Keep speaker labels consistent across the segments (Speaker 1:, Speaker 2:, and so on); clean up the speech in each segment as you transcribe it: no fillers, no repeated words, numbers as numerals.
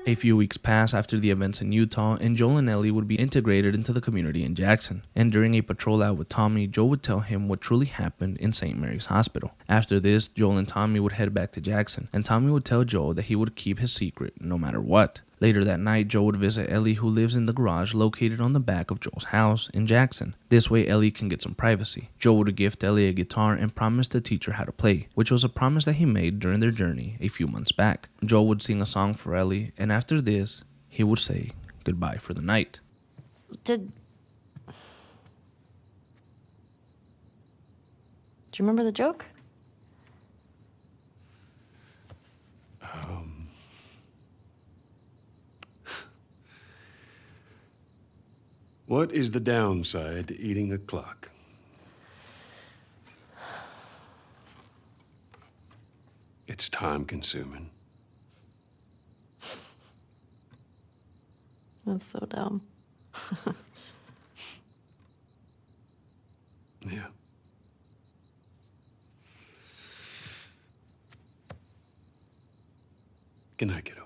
Speaker 1: A few weeks passed after the events in Utah, and Joel and Ellie would be integrated into the community in Jackson. And during a patrol out with Tommy, Joel would tell him what truly happened in St. Mary's Hospital. After this, Joel and Tommy would head back to Jackson, and Tommy would tell Joel that he would keep his secret no matter what. Later that night, Joel would visit Ellie, who lives in the garage located on the back of Joel's house in Jackson. This way, Ellie can get some privacy. Joel would gift Ellie a guitar and promise to teach her how to play, which was a promise that he made during their journey a few months back. Joel would sing a song for Ellie, and after this, he would say goodbye for the night.
Speaker 2: Do you remember the joke?
Speaker 3: What is the downside to eating a clock? It's time-consuming.
Speaker 2: That's so dumb.
Speaker 3: Yeah. Good night, kiddo.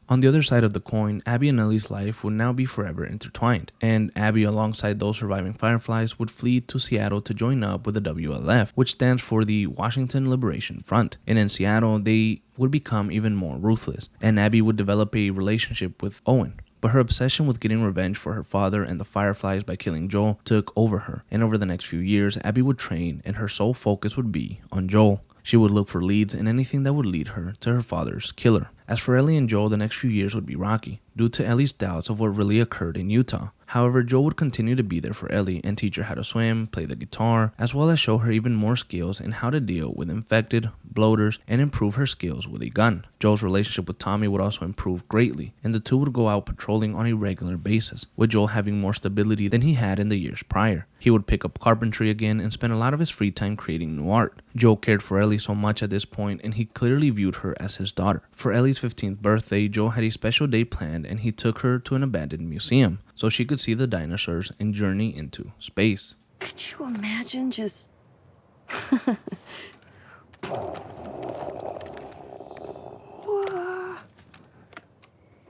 Speaker 1: On the other side of the coin, Abby and Ellie's life would now be forever intertwined, and Abby, alongside those surviving Fireflies, would flee to Seattle to join up with the WLF, which stands for the Washington Liberation Front. And in Seattle, they would become even more ruthless, and Abby would develop a relationship with Owen. But her obsession with getting revenge for her father and the Fireflies by killing Joel took over her, and over the next few years, Abby would train, and her sole focus would be on Joel. She would look for leads in anything that would lead her to her father's killer. As for Ellie and Joel, the next few years would be rocky, due to Ellie's doubts of what really occurred in Utah. However, Joel would continue to be there for Ellie and teach her how to swim, play the guitar, as well as show her even more skills in how to deal with infected, bloaters, and improve her skills with a gun. Joel's relationship with Tommy would also improve greatly, and the two would go out patrolling on a regular basis, with Joel having more stability than he had in the years prior. He would pick up carpentry again and spend a lot of his free time creating new art. Joel cared for Ellie so much at this point, and he clearly viewed her as his daughter. For Ellie's 15th birthday, Joel had a special day planned, and he took her to an abandoned museum so she could see the dinosaurs and journey into space.
Speaker 2: Could you imagine just...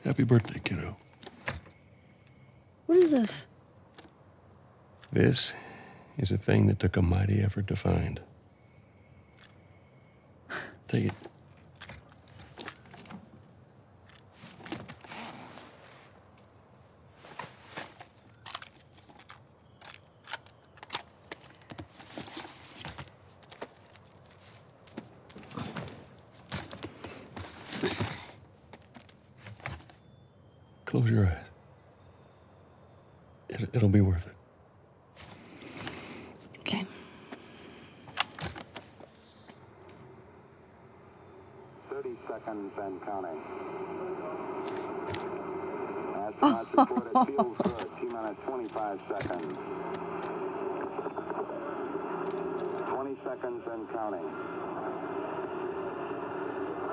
Speaker 3: Happy birthday, kiddo.
Speaker 2: What is this?
Speaker 3: This is a thing that took a mighty effort to find. Take it. Close your eyes. It'll be worth it.
Speaker 2: Okay.
Speaker 4: Seconds and counting. Astronauts report it feels good. 2 minutes, 25 seconds. 20 seconds and counting.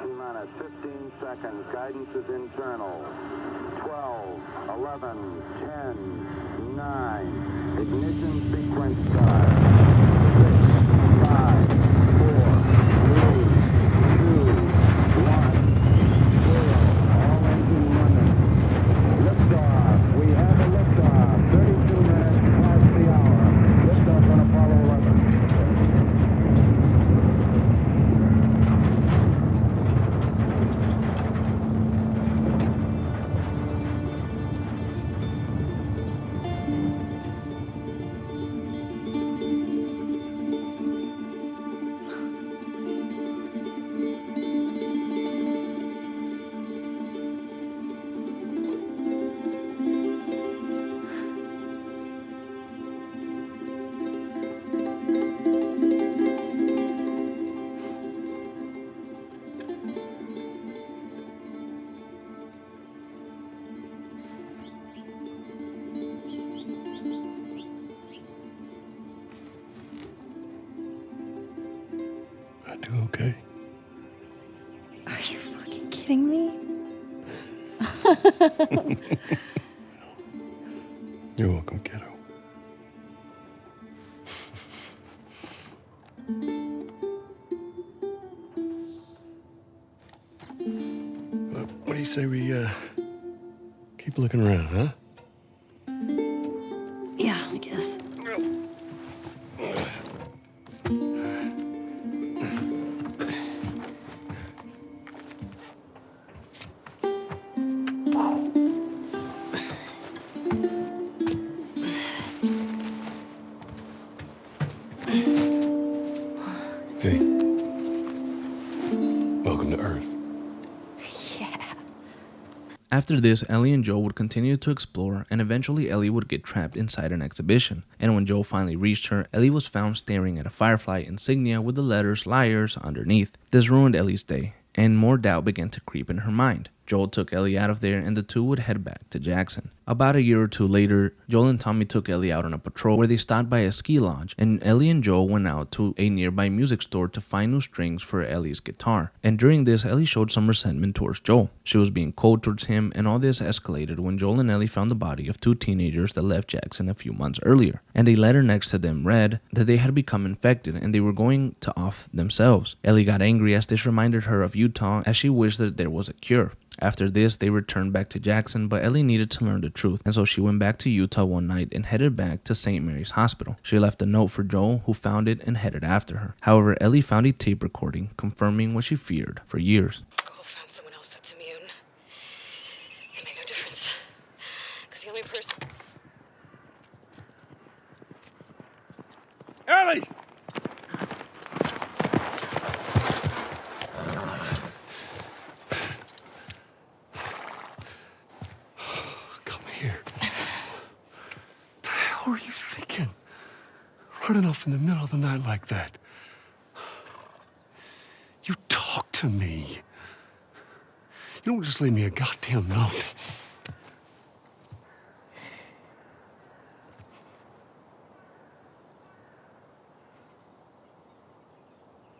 Speaker 4: 2 minutes, 15 seconds. Guidance is internal. 12, 11, 10, 9. Ignition sequence start. 6, 5, 4, 3, 2, 1, 0. All engine running. Liftoff. We have a liftoff. 32 minutes past the hour. Liftoff on Apollo 11.
Speaker 3: You're welcome, kiddo. What do you say we keep looking around, huh?
Speaker 2: Yeah, I guess.
Speaker 3: Hey. Welcome to Earth.
Speaker 1: After this, Ellie and Joe would continue to explore, and eventually Ellie would get trapped inside an exhibition. And when Joe finally reached her, Ellie was found staring at a Firefly insignia with the letters "Liars" underneath. This ruined Ellie's day, and more doubt began to creep in her mind. Joel took Ellie out of there, and the two would head back to Jackson. About a year or two later, Joel and Tommy took Ellie out on a patrol where they stopped by a ski lodge, and Ellie and Joel went out to a nearby music store to find new strings for Ellie's guitar. And during this, Ellie showed some resentment towards Joel. She was being cold towards him, and all this escalated when Joel and Ellie found the body of two teenagers that left Jackson a few months earlier. And a letter next to them read that they had become infected and they were going to off themselves. Ellie got angry as this reminded her of Utah, as she wished that there was a cure. After this, they returned back to Jackson, but Ellie needed to learn the truth, and so she went back to Utah one night and headed back to St. Mary's Hospital. She left a note for Joel, who found it and headed after her. However, Ellie found a tape recording, confirming what she feared for years.
Speaker 5: Go found someone else that's immune. It made no difference. Because the only person...
Speaker 3: Ellie! Come here. What the hell were you thinking? Running off in the middle of the night like that. You talk to me. You don't just leave me a goddamn note.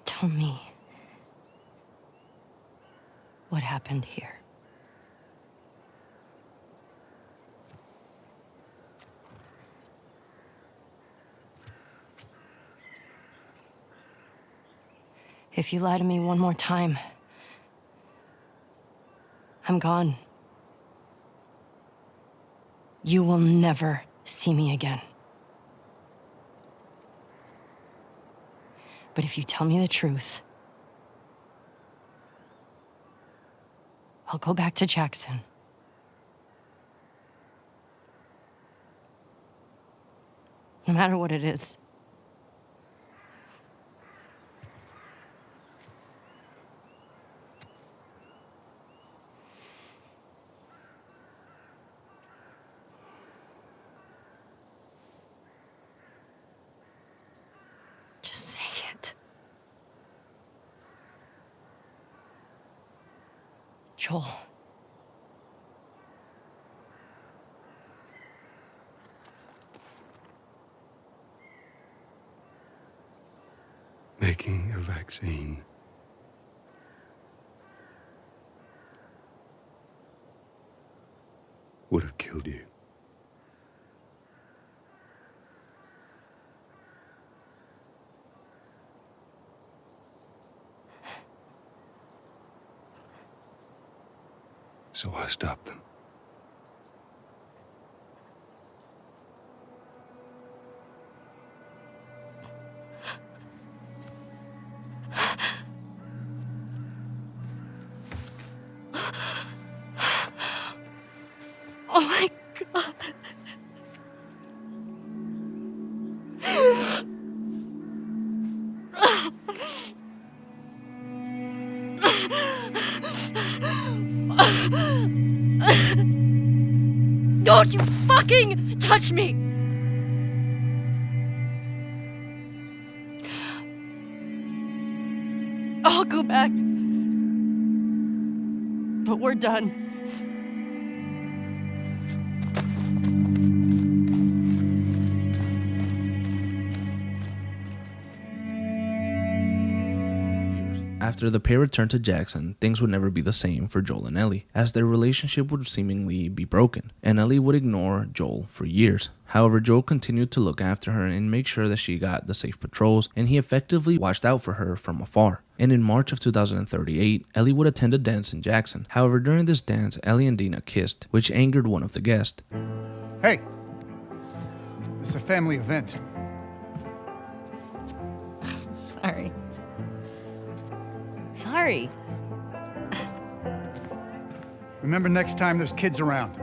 Speaker 5: Tell me what happened here. If you lie to me one more time, I'm gone. You will never see me again. But if you tell me the truth, I'll go back to Jackson. No matter what it is. Just say it. Joel.
Speaker 3: Making a vaccine would have killed you. So I stopped them.
Speaker 5: Oh my God. Don't you fucking touch me! I'll go back. But we're done.
Speaker 1: After the pair returned to Jackson, things would never be the same for Joel and Ellie, as their relationship would seemingly be broken, and Ellie would ignore Joel for years. However, Joel continued to look after her and make sure that she got the safe patrols, and he effectively watched out for her from afar. And in March of 2038, Ellie would attend a dance in Jackson. However, during this dance, Ellie and Dina kissed, which angered one of the guests.
Speaker 6: Hey, this is a family event.
Speaker 2: Sorry. Sorry.
Speaker 6: Remember next time there's kids around.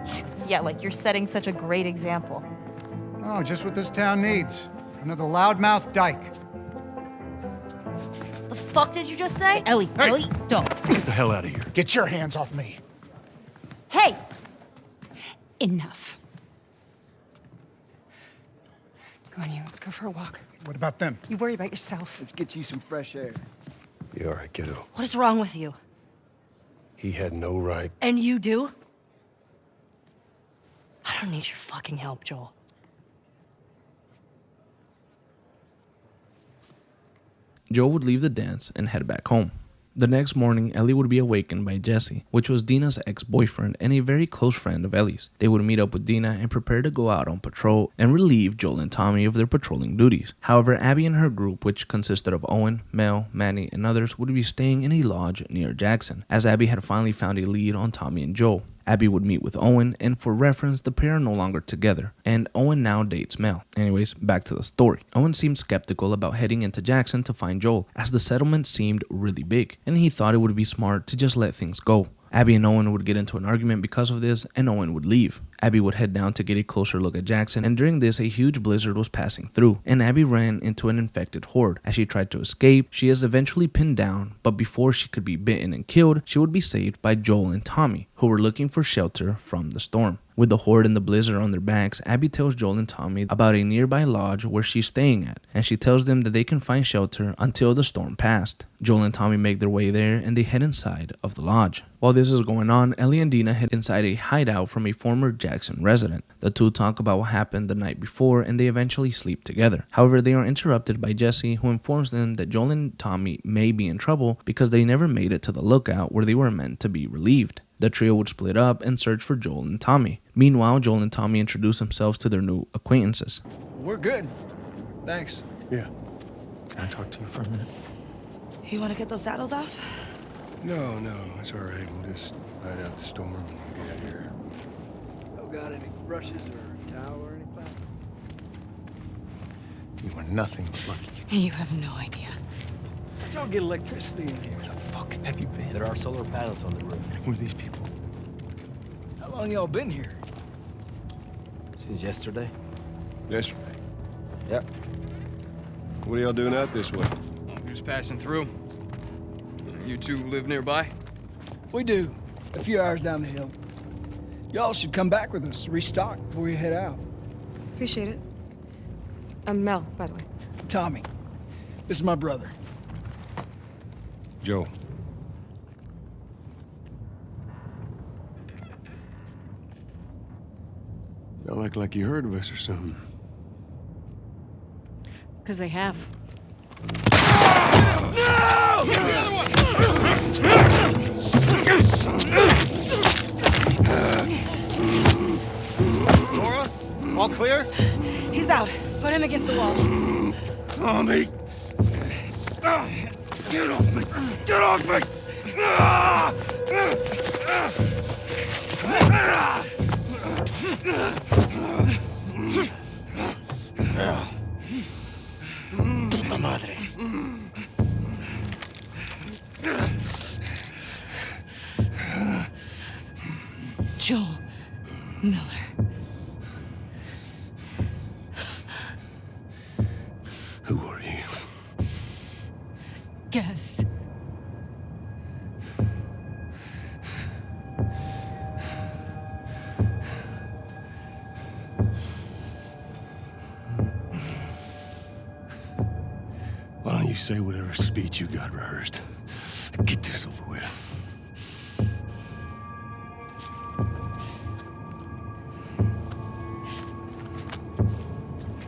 Speaker 7: Yeah, like you're setting such a great example.
Speaker 6: Oh, just what this town needs. Another loudmouth dyke.
Speaker 2: The fuck did you just say?
Speaker 7: Ellie,
Speaker 3: Hey!
Speaker 7: Ellie, don't.
Speaker 3: Get the hell out of here.
Speaker 6: Get your hands off me.
Speaker 7: Hey! Enough.
Speaker 8: Come on, you. Let's go for a walk.
Speaker 6: What about them?
Speaker 8: You worry about yourself.
Speaker 9: Let's get you some fresh air.
Speaker 3: You all right, kiddo?
Speaker 2: What is wrong with you?
Speaker 3: He had no right.
Speaker 2: And you do? I don't need your fucking help, Joel.
Speaker 1: Joel would leave the dance and head back home. The next morning, Ellie would be awakened by Jesse, which was Dina's ex-boyfriend and a very close friend of Ellie's. They would meet up with Dina and prepare to go out on patrol and relieve Joel and Tommy of their patrolling duties. However, Abby and her group, which consisted of Owen, Mel, Manny, and others, would be staying in a lodge near Jackson, as Abby had finally found a lead on Tommy and Joel. Abby would meet with Owen, and for reference, the pair are no longer together, and Owen now dates Mel. Anyways, back to the story. Owen seemed skeptical about heading into Jackson to find Joel, as the settlement seemed really big, and he thought it would be smart to just let things go. Abby and Owen would get into an argument because of this, and Owen would leave. Abby would head down to get a closer look at Jackson, and during this, a huge blizzard was passing through, and Abby ran into an infected horde. As she tried to escape, she is eventually pinned down, but before she could be bitten and killed, she would be saved by Joel and Tommy, who were looking for shelter from the storm. With the horde and the blizzard on their backs, Abby tells Joel and Tommy about a nearby lodge where she's staying at, and she tells them that they can find shelter until the storm passed. Joel and Tommy make their way there, and they head inside of the lodge. While this is going on, Ellie and Dina head inside a hideout from a former Jackson resident. The two talk about what happened the night before, and they eventually sleep together. However, they are interrupted by Jesse, who informs them that Joel and Tommy may be in trouble because they never made it to the lookout where they were meant to be relieved. The trio would split up and search for Joel and Tommy. Meanwhile, Joel and Tommy introduce themselves to their new acquaintances.
Speaker 9: We're good. Thanks.
Speaker 3: Yeah. Can I talk to you for a minute?
Speaker 8: You want to get those saddles off?
Speaker 3: No, it's all right. We'll just ride out the storm and get here.
Speaker 9: Oh, got any brushes or towel or anything?
Speaker 3: You are nothing but lucky.
Speaker 8: You have no idea.
Speaker 9: How'd y'all get electricity in here?
Speaker 3: Where the fuck have you been?
Speaker 10: There are solar panels on the roof.
Speaker 3: Who are these people?
Speaker 9: How long y'all been here?
Speaker 10: Since yesterday?
Speaker 3: Yesterday.
Speaker 10: Yep.
Speaker 3: What are y'all doing out this way?
Speaker 11: Just passing through. You two live nearby?
Speaker 9: We do. A few hours down the hill. Y'all should come back with us, restock before you head out.
Speaker 8: Appreciate it. I'm Mel, by the way.
Speaker 9: Tommy, this is my brother.
Speaker 3: Joe. Y'all act like you heard of us or something.
Speaker 8: Because they have.
Speaker 6: Laura, all clear?
Speaker 8: He's out. Put him against the wall.
Speaker 3: Tommy! Get off me! Get off me!
Speaker 10: Puta madre.
Speaker 8: Joel Miller.
Speaker 3: Who are you?
Speaker 8: Guess.
Speaker 3: Why don't you say whatever speech you got rehearsed? Get this over with.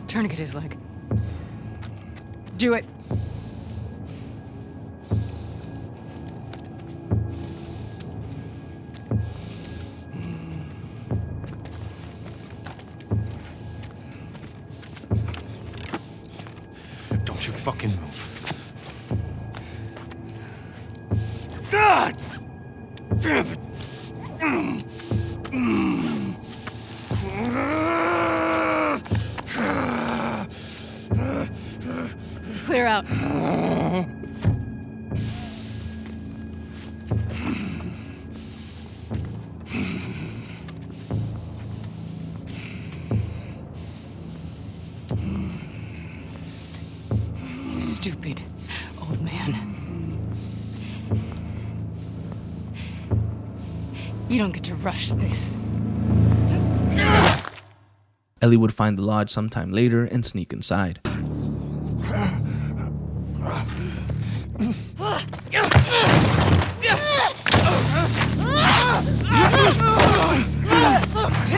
Speaker 8: Tourniquet his leg. Do it.
Speaker 10: Don't you fucking move.
Speaker 3: God! Damn it!
Speaker 2: Clear out. You stupid old man. You don't get to rush this.
Speaker 1: Ellie would find the lodge sometime later and sneak inside.
Speaker 2: Pin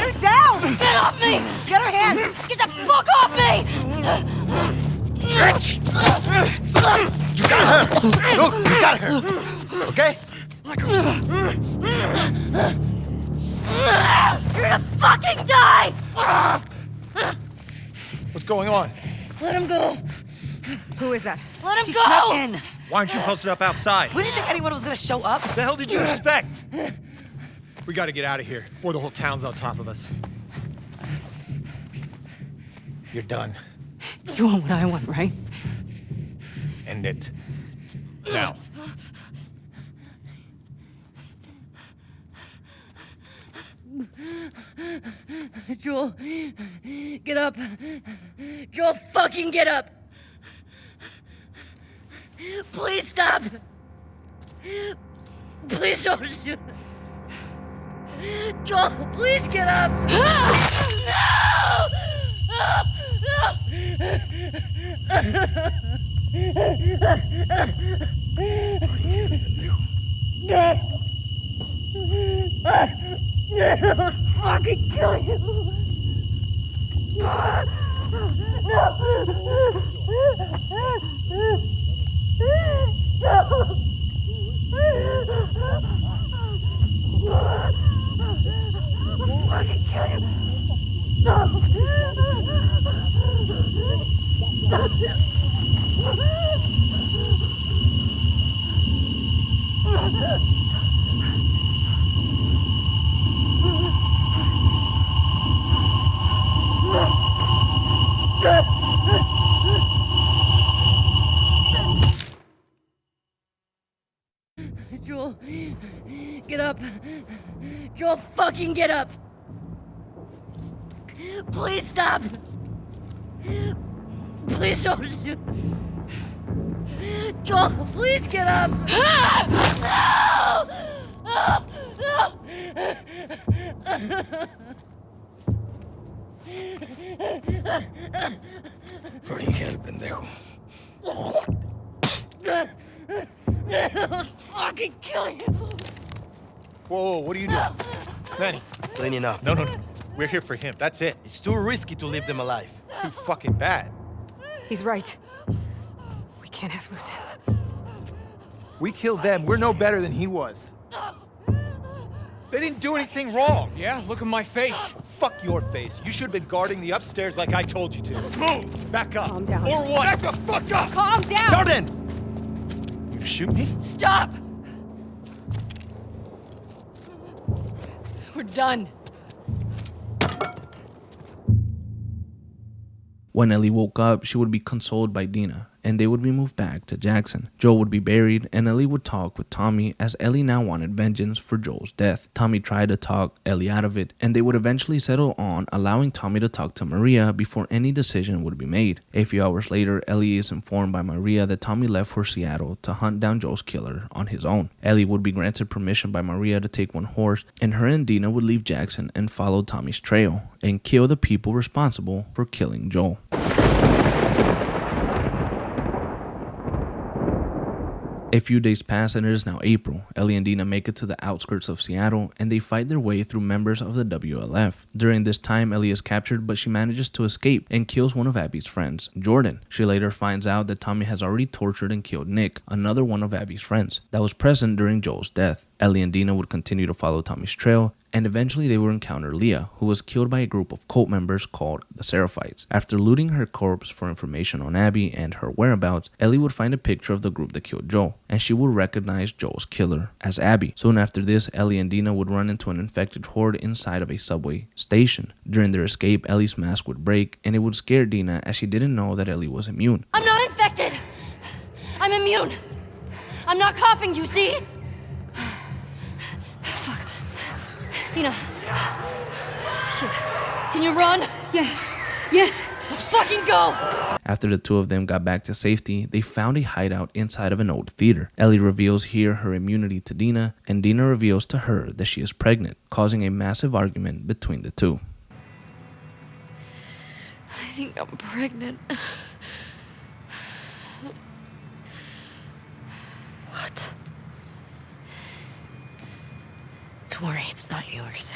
Speaker 2: her down! Get off me! Get her hand! Get the fuck off me!
Speaker 10: You got her! Look, you got her! Okay?
Speaker 2: You're gonna fucking die!
Speaker 10: What's going on?
Speaker 2: Let him go!
Speaker 7: Who is that?
Speaker 2: Let him
Speaker 12: She
Speaker 2: go!
Speaker 12: snuck in.
Speaker 10: Why aren't you posted up outside?
Speaker 12: We didn't think anyone was gonna show up.
Speaker 10: What the hell did you expect? We gotta get out of here before the whole town's on top of us. You're done.
Speaker 2: You want what I want, right?
Speaker 10: End it. Now.
Speaker 2: Joel, get up. Joel, fucking get up. Please stop. Please don't shoot. Joel, please get up. No. Fucking kill you. Fucking kill you. Joel, get up. Joel, fucking get up. Please stop. Please don't shoot. Joel, please get up. No!
Speaker 10: Por hell, pendejo.
Speaker 2: I'll fucking kill you.
Speaker 10: Whoa, what are you doing? Manny.
Speaker 13: Cleaning up.
Speaker 10: No. We're here for him. That's it.
Speaker 13: It's too risky to leave them alive.
Speaker 10: Too fucking bad.
Speaker 8: He's right. We can't have loose ends.
Speaker 10: We killed them. We're no better than he was. They didn't do anything wrong.
Speaker 11: Yeah, look at my face.
Speaker 10: Fuck your face. You should have been guarding the upstairs like I told you to. Move! Back up.
Speaker 8: Calm down.
Speaker 10: Or what? Back the fuck up!
Speaker 8: Calm down!
Speaker 10: Now then! You shoot me?
Speaker 2: Stop! We're done.
Speaker 1: When Ellie woke up, she would be consoled by Dina, and they would be moved back to Jackson. Joel would be buried, and Ellie would talk with Tommy, as Ellie now wanted vengeance for Joel's death. Tommy tried to talk Ellie out of it, and they would eventually settle on allowing Tommy to talk to Maria before any decision would be made. A few hours later, Ellie is informed by Maria that Tommy left for Seattle to hunt down Joel's killer on his own. Ellie would be granted permission by Maria to take one horse, and her and Dina would leave Jackson and follow Tommy's trail and kill the people responsible for killing Joel. A few days pass and it is now April. Ellie and Dina make it to the outskirts of Seattle and they fight their way through members of the WLF. During this time, Ellie is captured, but she manages to escape and kills one of Abby's friends, Jordan. She later finds out that Tommy has already tortured and killed Nick, another one of Abby's friends, that was present during Joel's death. Ellie and Dina would continue to follow Tommy's trail, and eventually they would encounter Leah, who was killed by a group of cult members called the Seraphites. After looting her corpse for information on Abby and her whereabouts, Ellie would find a picture of the group that killed Joel, and she would recognize Joel's killer as Abby. Soon after this, Ellie and Dina would run into an infected horde inside of a subway station. During their escape, Ellie's mask would break, and it would scare Dina as she didn't know that Ellie was immune.
Speaker 2: I'm not infected! I'm immune! I'm not coughing, do you see? Fuck. Dina. Shit. Can you run?
Speaker 8: Yeah. Yes.
Speaker 2: Let's fucking go!
Speaker 1: After the two of them got back to safety, they found a hideout inside of an old theater. Ellie reveals here her immunity to Dina, and Dina reveals to her that she is pregnant, causing a massive argument between the two.
Speaker 5: I think I'm pregnant.
Speaker 2: What?
Speaker 5: Don't worry, it's not yours.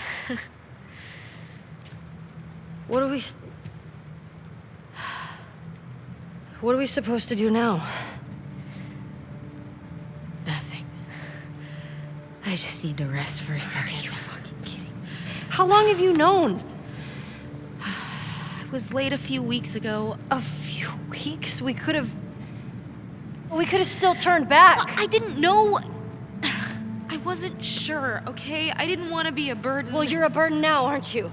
Speaker 2: What are we supposed to do now?
Speaker 5: Nothing. I just need to rest for a second.
Speaker 2: Are you fucking kidding me? How long have you known?
Speaker 5: I was late a few weeks ago.
Speaker 2: A few weeks? We could have still turned back.
Speaker 5: I didn't know. I wasn't sure, okay? I didn't want to be a burden.
Speaker 2: Well, you're a burden now, aren't you?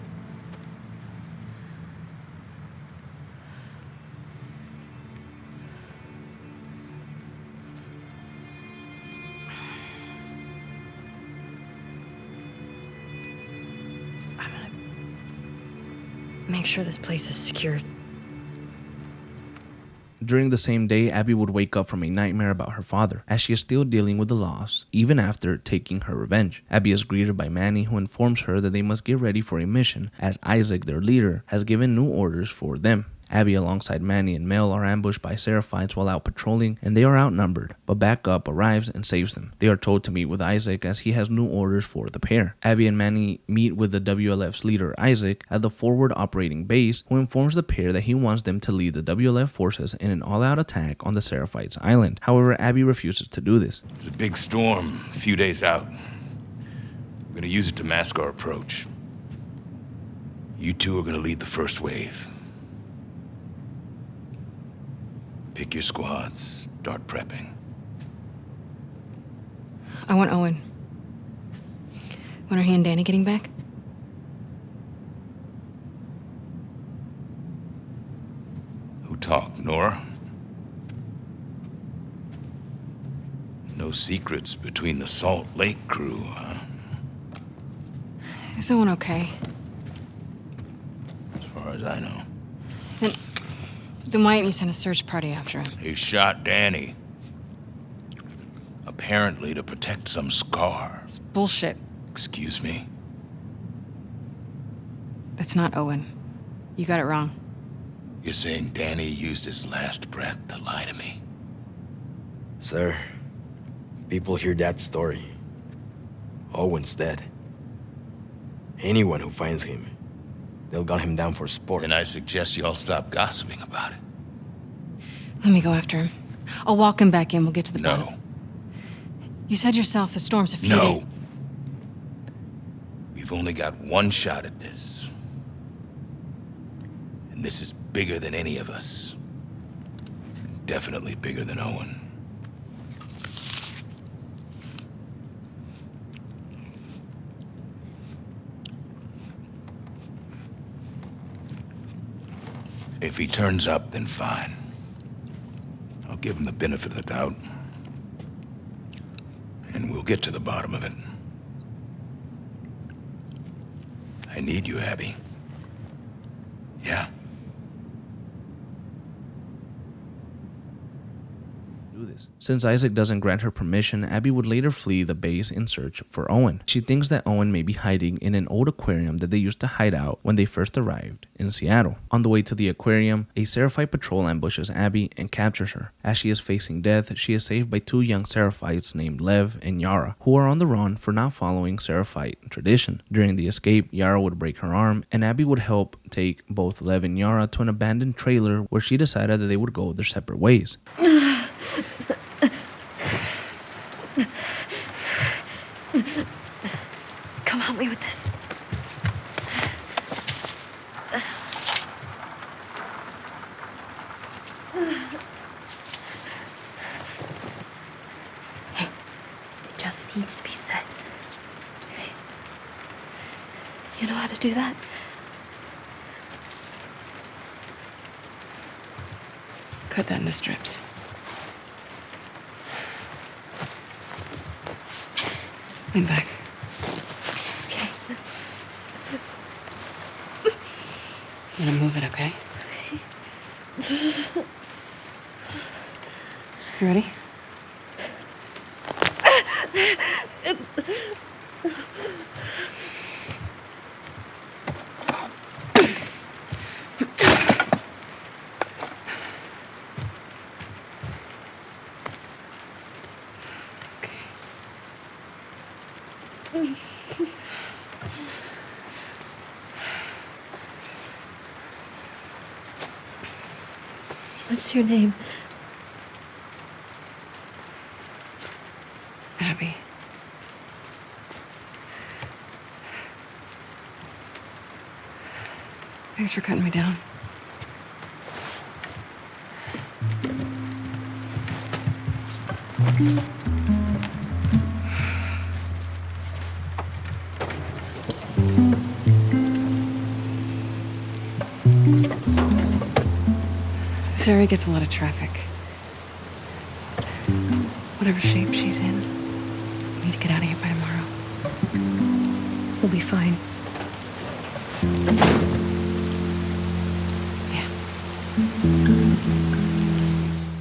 Speaker 2: I'm gonna make sure this place is secured.
Speaker 1: During the same day, Abby would wake up from a nightmare about her father, as she is still dealing with the loss, even after taking her revenge. Abby is greeted by Manny, who informs her that they must get ready for a mission, as Isaac, their leader, has given new orders for them. Abby, alongside Manny and Mel, are ambushed by Seraphites while out patrolling, and they are outnumbered, but backup arrives and saves them. They are told to meet with Isaac as he has new orders for the pair. Abby and Manny meet with the WLF's leader, Isaac, at the forward operating base, who informs the pair that he wants them to lead the WLF forces in an all-out attack on the Seraphites island. However, Abby refuses to do this.
Speaker 12: There's a big storm a few days out. We're gonna use it to mask our approach. You two are gonna lead the first wave. Pick your squads, start prepping.
Speaker 7: I want Owen. When are he and Danny getting back?
Speaker 12: Who talked, Nora? No secrets between the Salt Lake crew, huh?
Speaker 7: Is Owen okay?
Speaker 12: As far as I know.
Speaker 7: Then why didn't you send a search party after him?
Speaker 12: He shot Danny. Apparently to protect some scar.
Speaker 7: It's bullshit.
Speaker 12: Excuse me?
Speaker 7: That's not Owen. You got it wrong.
Speaker 12: You're saying Danny used his last breath to lie to me?
Speaker 13: Sir, people hear that story. Owen's dead. Anyone who finds him, they'll gun him down for sport.
Speaker 12: Then I suggest you all stop gossiping about it.
Speaker 7: Let me go after him. I'll walk him back in. We'll get to the bottom.
Speaker 12: No.
Speaker 7: You said yourself the storm's a few
Speaker 12: No.
Speaker 7: days.
Speaker 12: We've only got one shot at this. And this is bigger than any of us. Definitely bigger than Owen. If he turns up, then fine. I'll give him the benefit of the doubt. And we'll get to the bottom of it. I need you, Abby. Yeah?
Speaker 1: Do this. Since Isaac doesn't grant her permission, Abby would later flee the base in search for Owen. She thinks that Owen may be hiding in an old aquarium that they used to hide out when they first arrived in Seattle. On the way to the aquarium, a Seraphite patrol ambushes Abby and captures her. As she is facing death, she is saved by two young Seraphites named Lev and Yara, who are on the run for not following Seraphite tradition. During the escape, Yara would break her arm, and Abby would help take both Lev and Yara to an abandoned trailer where she decided that they would go their separate ways.
Speaker 2: Hey, it just needs to be said. Hey, you know how to do that?
Speaker 7: Cut that into strips. Lean back.
Speaker 2: Okay.
Speaker 7: I'm gonna move it, okay? You ready?
Speaker 2: What's your name?
Speaker 7: Abby. Thanks for cutting me down. This area gets a lot of traffic. Whatever shape she's in, we need to get out of here by tomorrow.
Speaker 2: We'll be fine.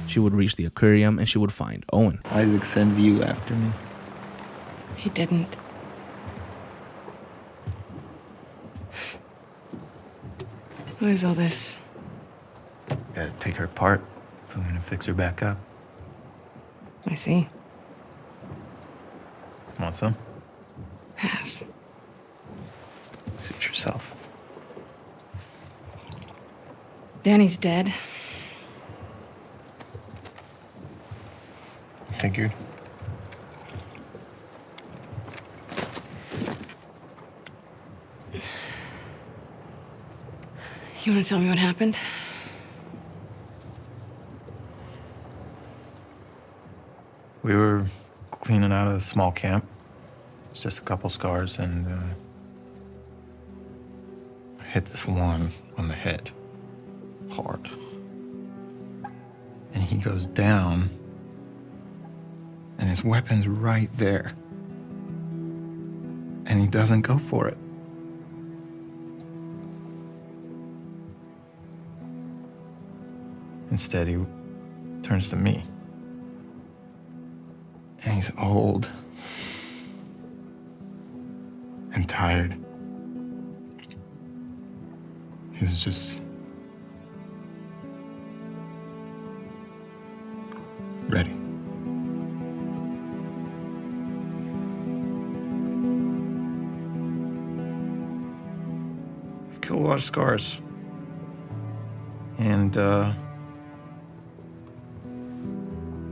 Speaker 1: She would reach the aquarium and she would find Owen.
Speaker 10: Isaac sends you after me.
Speaker 7: He didn't. What is all this?
Speaker 10: Gotta take her apart if I'm gonna fix her back up.
Speaker 7: I see.
Speaker 10: Want some?
Speaker 7: Pass.
Speaker 10: Suit yourself.
Speaker 7: Danny's dead.
Speaker 10: Figured.
Speaker 7: You want to tell me what happened?
Speaker 10: We were cleaning out a small camp. It's just a couple scars, and I hit this one on the head hard. And he goes down, and his weapon's right there. And he doesn't go for it. Instead, he turns to me. And he's old and tired. He was just ready. I've killed a lot of scars. And,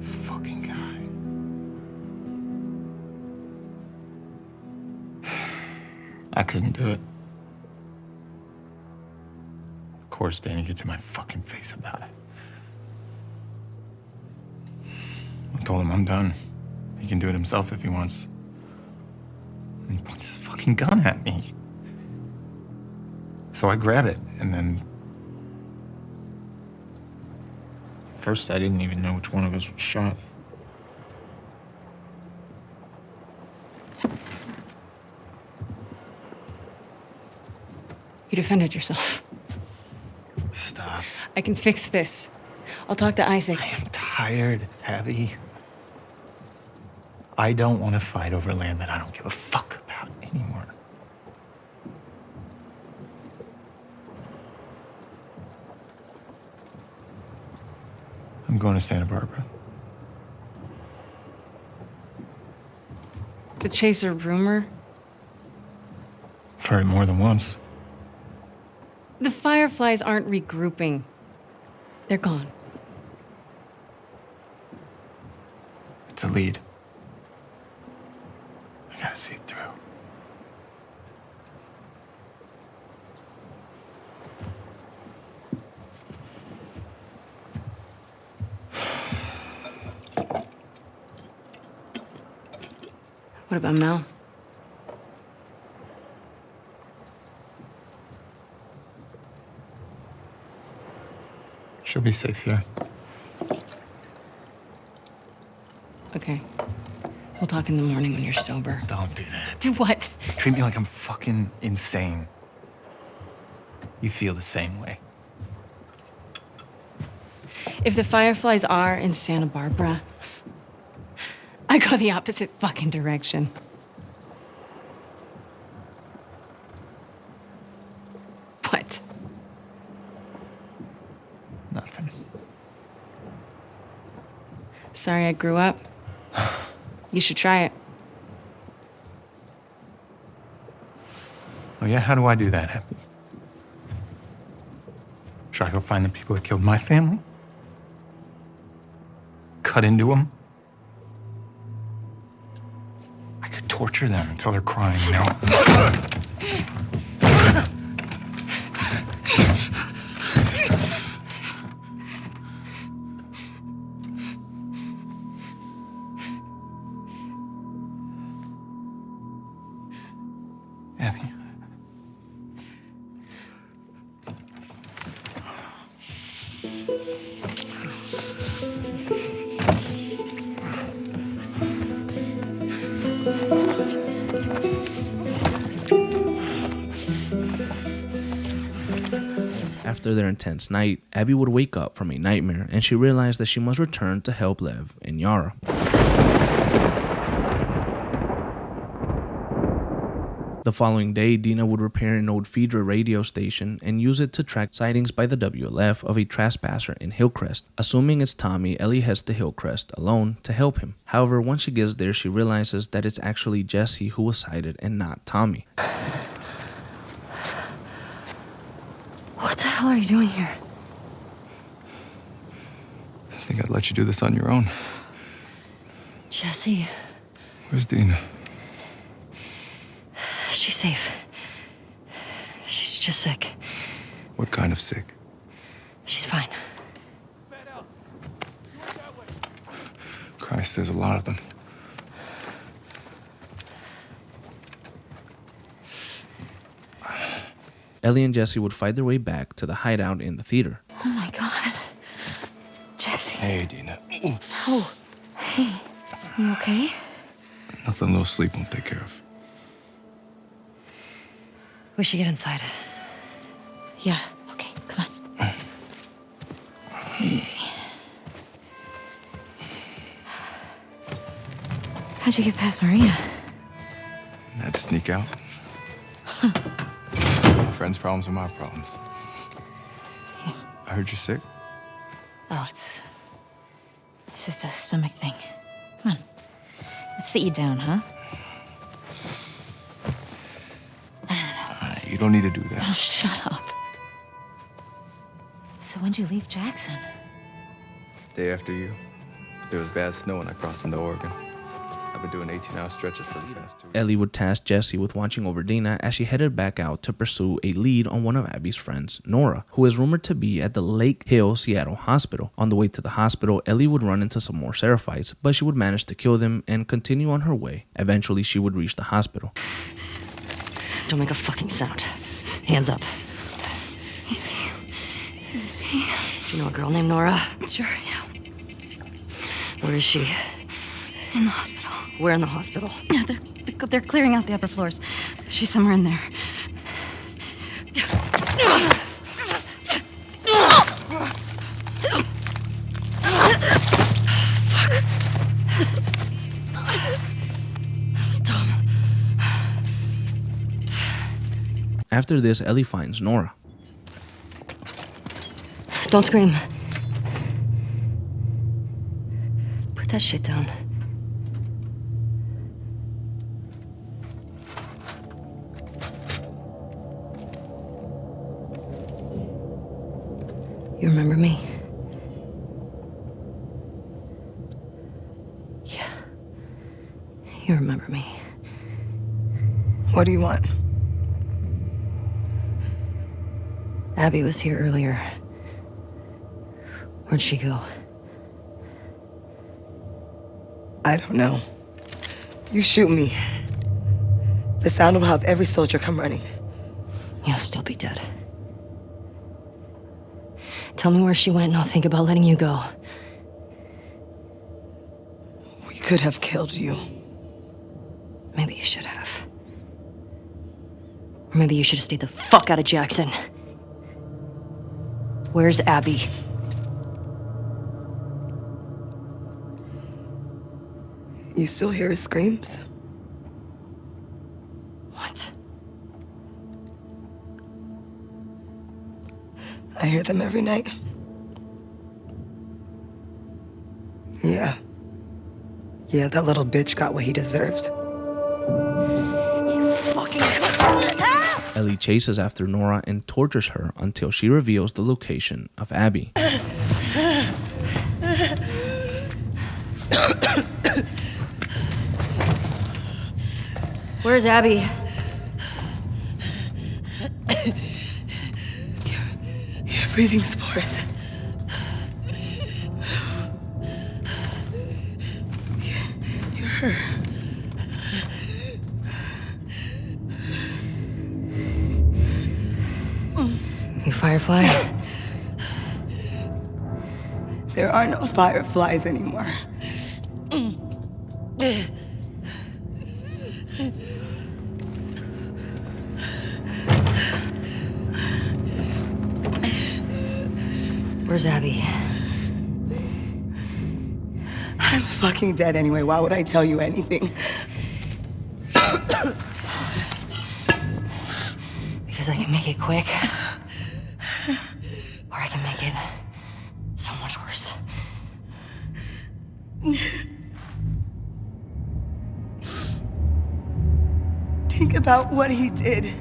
Speaker 10: fucking guy. I couldn't do it. Of course, Danny gets in my fucking face about it. I told him I'm done. He can do it himself if he wants. And he points his fucking gun at me. So I grab it, and then... First, I didn't even know which one of us was shot.
Speaker 7: You defended yourself.
Speaker 10: Stop.
Speaker 7: I can fix this. I'll talk to Isaac.
Speaker 10: I am tired, Abby. I don't want to fight over land that I don't give a fuck about anymore. I'm going to Santa Barbara.
Speaker 7: To chase a rumor?
Speaker 10: I've heard it more than once.
Speaker 7: The Fireflies aren't regrouping. They're gone.
Speaker 10: It's a lead. I gotta see it through.
Speaker 7: What about Mel?
Speaker 10: She'll be safe here.
Speaker 7: Okay. We'll talk in the morning when you're sober.
Speaker 10: Don't do that.
Speaker 7: Do what?
Speaker 10: Treat me like I'm fucking insane. You feel the same way.
Speaker 7: If the Fireflies are in Santa Barbara, I go the opposite fucking direction. What?
Speaker 10: Nothing.
Speaker 7: Sorry I grew up. You should try it.
Speaker 10: Oh yeah? How do I do that, Happy? Should I go find the people that killed my family? Cut into them? I could torture them until they're crying, you know? Abby.
Speaker 1: After their intense night, Abby would wake up from a nightmare and she realized that she must return to help Lev and Yara. The following day, Dina would repair an old Phaedra radio station and use it to track sightings by the WLF of a trespasser in Hillcrest. Assuming it's Tommy, Ellie heads to Hillcrest alone to help him. However, once she gets there, she realizes that it's actually Jesse who was sighted and not Tommy.
Speaker 2: What the hell are you doing here?
Speaker 3: I think I'd let you do this on your own.
Speaker 2: Jesse,
Speaker 3: Where's Dina?
Speaker 2: she's safe. She's just sick.
Speaker 3: What kind of sick?
Speaker 2: She's fine.
Speaker 3: Christ, there's a lot of them.
Speaker 1: Ellie and Jesse would fight their way back to the hideout in the theater.
Speaker 2: Oh my God. Jesse.
Speaker 3: Hey, Dina.
Speaker 2: Oh, hey. You okay?
Speaker 3: Nothing a little sleep won't take care of.
Speaker 2: We should get inside.
Speaker 7: Yeah, okay, come on. Easy. How'd you get past Maria?
Speaker 3: I had to sneak out. My friends' problems are my problems.
Speaker 7: Yeah.
Speaker 3: I heard you're sick.
Speaker 7: Oh, it's just a stomach thing. Come on. Let's sit you down, huh?
Speaker 3: You don't need to do that.
Speaker 7: Oh, shut up. So when'd you leave Jackson?
Speaker 3: Day after you, there was bad snow and I crossed into Oregon. I've been doing 18-hour stretches for the past 2 weeks.
Speaker 1: Ellie would task Jesse with watching over Dina as she headed back out to pursue a lead on one of Abby's friends, Nora, who is rumored to be at the Lake Hill, Seattle hospital. On the way to the hospital, Ellie would run into some more Seraphites, but she would manage to kill them and continue on her way. Eventually, she would reach the hospital.
Speaker 2: Don't make a fucking sound. Hands up.
Speaker 7: Easy. Easy.
Speaker 2: Do you know a girl named Nora?
Speaker 7: Sure, yeah.
Speaker 2: Where is she?
Speaker 7: In the hospital.
Speaker 2: Where in the hospital?
Speaker 7: Yeah, they're clearing out the upper floors. She's somewhere in there.
Speaker 2: Fuck. That was dumb.
Speaker 1: After this, Ellie finds Nora.
Speaker 2: Don't scream. Put that shit down. You remember me? Yeah. You remember me.
Speaker 14: What do you want?
Speaker 2: Abby was here earlier. Where'd she go?
Speaker 14: I don't know. You shoot me, The sound will have every soldier come running.
Speaker 7: You'll still be dead. Tell me where she went and I'll think about letting you go.
Speaker 14: We could have killed you.
Speaker 7: Maybe you should have. Or maybe you should have stayed the fuck out of Jackson. Where's Abby?
Speaker 14: You still hear his screams?
Speaker 7: What?
Speaker 14: I hear them every night. Yeah. Yeah, that little bitch got what he deserved.
Speaker 7: You fucking...
Speaker 1: Ellie chases after Nora and tortures her until she reveals the location of Abby.
Speaker 7: Where's Abby?
Speaker 14: You're breathing spores. You're her.
Speaker 7: You Firefly?
Speaker 14: There are no fireflies anymore.
Speaker 7: Where's Abby?
Speaker 14: I'm fucking dead anyway. Why would I tell you anything?
Speaker 7: Because I can make it quick. Or I can make it so much worse.
Speaker 14: Think about what he did.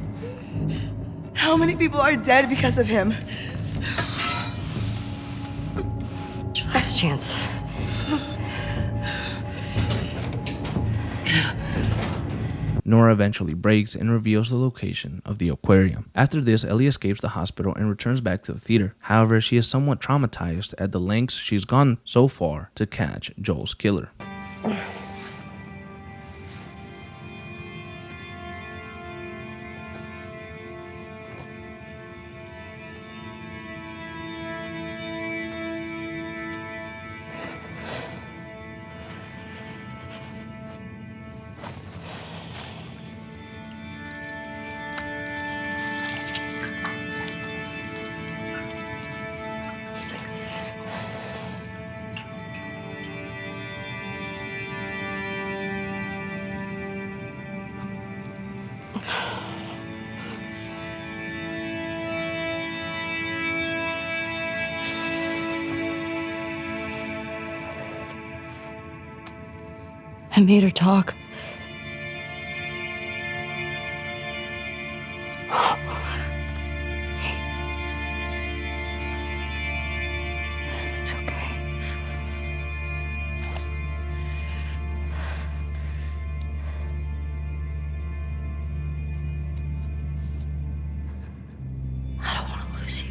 Speaker 14: How many people are dead because of him?
Speaker 7: It's your last chance.
Speaker 1: Nora eventually breaks and reveals the location of the aquarium. After this, Ellie escapes the hospital and returns back to the theater. However, she is somewhat traumatized at the lengths she's gone so far to catch Joel's killer.
Speaker 7: I made her talk. It's okay. I don't want to lose you.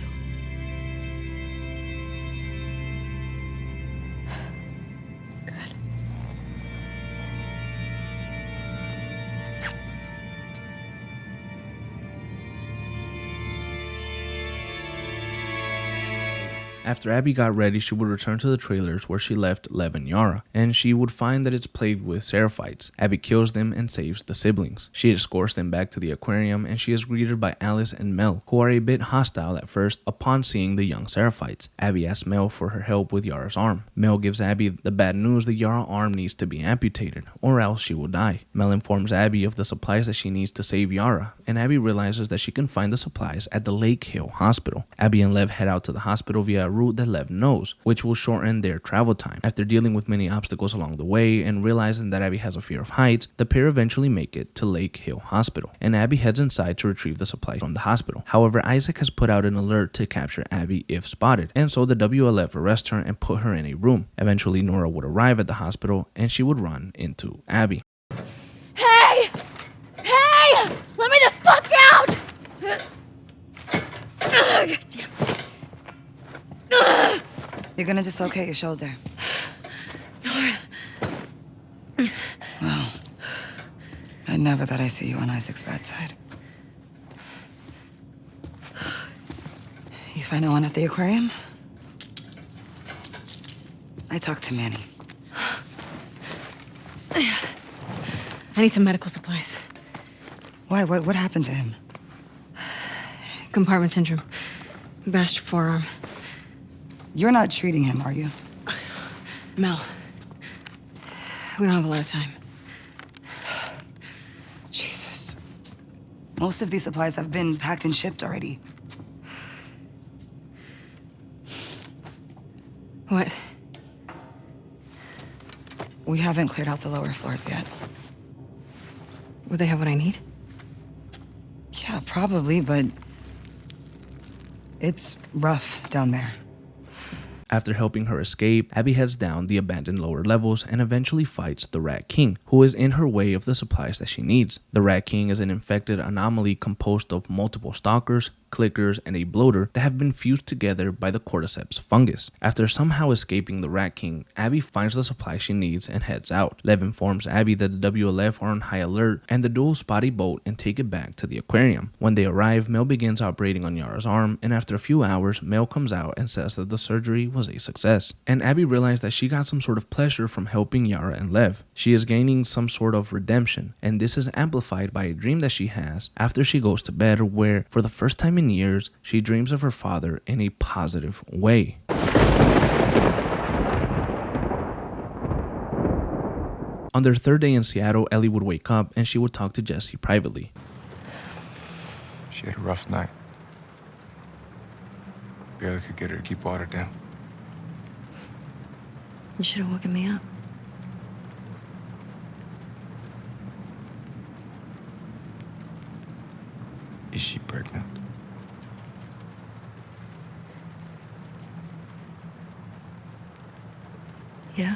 Speaker 1: After Abby got ready, she would return to the trailers where she left Lev and Yara, and she would find that it's plagued with seraphites. Abby kills them and saves the siblings. She escorts them back to the aquarium, and she is greeted by Alice and Mel, who are a bit hostile at first upon seeing the young seraphites. Abby asks Mel for her help with Yara's arm. Mel gives Abby the bad news that Yara's arm needs to be amputated, or else she will die. Mel informs Abby of the supplies that she needs to save Yara, and Abby realizes that she can find the supplies at the Lake Hill Hospital. Abby and Lev head out to the hospital via a route that Lev knows, which will shorten their travel time. After dealing with many obstacles along the way and realizing that Abby has a fear of heights, the pair eventually make it to Lake Hill Hospital, and Abby heads inside to retrieve the supplies from the hospital. However, Isaac has put out an alert to capture Abby if spotted, and so the WLF arrest her and put her in a room. Eventually, Nora would arrive at the hospital and she would run into Abby.
Speaker 2: Hey! Hey! Let me the fuck out! God damn.
Speaker 14: You're gonna dislocate your shoulder.
Speaker 2: Nora.
Speaker 14: Wow. I I never thought I'd see you on Isaac's bad side. You find no one at the aquarium? I talked to Manny.
Speaker 7: I need some medical supplies.
Speaker 14: Why? What happened to him?
Speaker 7: Compartment syndrome. Bashed forearm.
Speaker 14: You're not treating him, are you?
Speaker 7: Mel. We don't have a lot of time.
Speaker 14: Jesus. Most of these supplies have been packed and shipped already.
Speaker 7: What?
Speaker 14: We haven't cleared out the lower floors yet.
Speaker 7: Would they have what I need?
Speaker 14: Yeah, probably, but it's rough down there.
Speaker 1: After helping her escape, Abby heads down the abandoned lower levels and eventually fights the Rat King, who is in her way of the supplies that she needs. The Rat King is an infected anomaly composed of multiple stalkers, clickers, and a bloater that have been fused together by the cordyceps fungus. After somehow escaping the Rat King, Abby finds the supplies she needs and heads out. Lev informs Abby that the WLF are on high alert and the duo spot a boat and take it back to the aquarium. When they arrive, Mel begins operating on Yara's arm, and after a few hours, Mel comes out and says that the surgery was a success. And Abby realized that she got some sort of pleasure from helping Yara and Lev. She is gaining some sort of redemption, and this is amplified by a dream that she has after she goes to bed where, for the first time in years, she dreams of her father in a positive way. On their third day in Seattle, Ellie would wake up and she would talk to Jesse privately.
Speaker 10: She had a rough night. Barely could get her to keep water down.
Speaker 2: You should have woken me up.
Speaker 10: Is she pregnant?
Speaker 2: Yeah?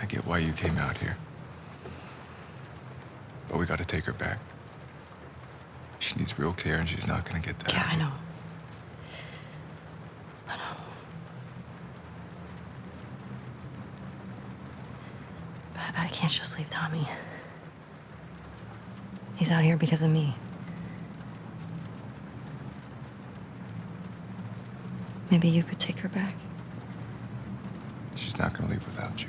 Speaker 10: I get why you came out here. But we gotta take her back. She needs real care and she's not gonna get that.
Speaker 2: Yeah, I know. But I can't just leave Tommy. He's out here because of me. Maybe you could take her back.
Speaker 10: She's not gonna leave without you.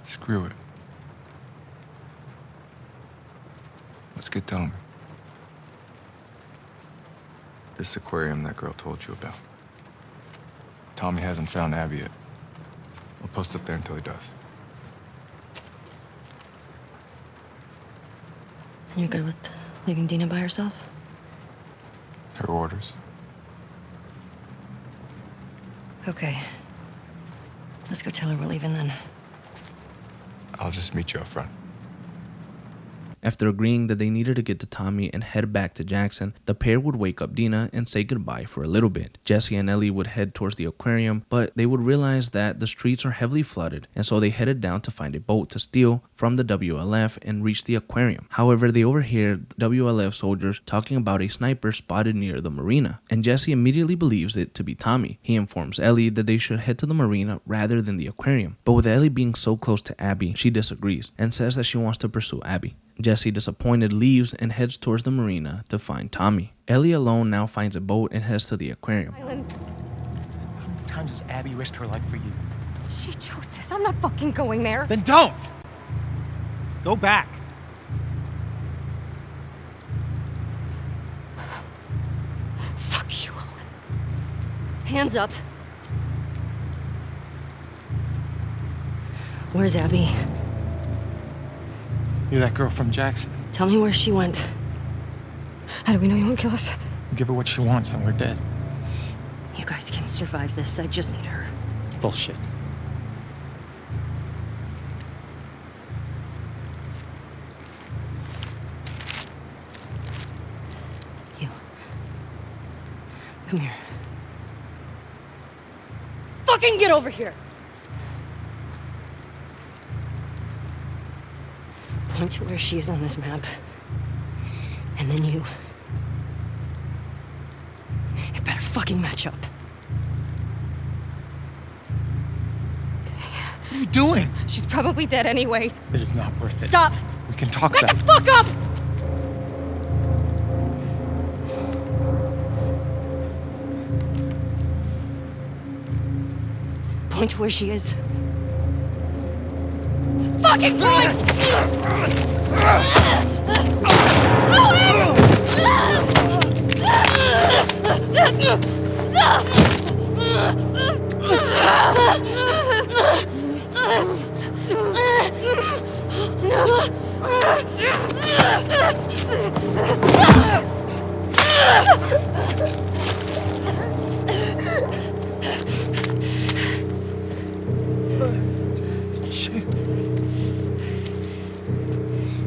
Speaker 10: Screw it. Let's get Tommy. This aquarium that girl told you about. Tommy hasn't found Abby yet. We'll post up there until he does.
Speaker 2: You're good with leaving Dina by herself?
Speaker 10: Her orders.
Speaker 2: Okay. Let's go tell her we're leaving then.
Speaker 10: I'll just meet you up front.
Speaker 1: After agreeing that they needed to get to Tommy and head back to Jackson, the pair would wake up Dina and say goodbye for a little bit. Jesse and Ellie would head towards the aquarium, but they would realize that the streets are heavily flooded, and so they headed down to find a boat to steal from the WLF and reach the aquarium. However, they overhear WLF soldiers talking about a sniper spotted near the marina, and Jesse immediately believes it to be Tommy. He informs Ellie that they should head to the marina rather than the aquarium, but with Ellie being so close to Abby, she disagrees and says that she wants to pursue Abby. Jesse, disappointed, leaves and heads towards the marina to find Tommy. Ellie alone now finds a boat and heads to the aquarium.
Speaker 15: Island. How many times has Abby risked her life for you?
Speaker 8: She chose this. I'm not fucking going there.
Speaker 15: Then don't! Go back.
Speaker 2: Fuck you, Owen. Hands up. Where's Abby?
Speaker 15: You're that girl from Jackson.
Speaker 2: Tell me where she went. How do we know you won't kill us?
Speaker 15: Give her what she wants and we're dead.
Speaker 2: You guys can survive this. I just need her.
Speaker 15: Bullshit.
Speaker 2: You. Come here. Fucking get over here! Point to where she is on this map. And then you... It better fucking match up.
Speaker 15: What are you doing?
Speaker 8: She's probably dead anyway.
Speaker 15: It is not worth it.
Speaker 8: Stop!
Speaker 15: We can talk
Speaker 8: Back
Speaker 15: about
Speaker 8: the fuck up!
Speaker 2: Point to where she is.
Speaker 8: Fucking point!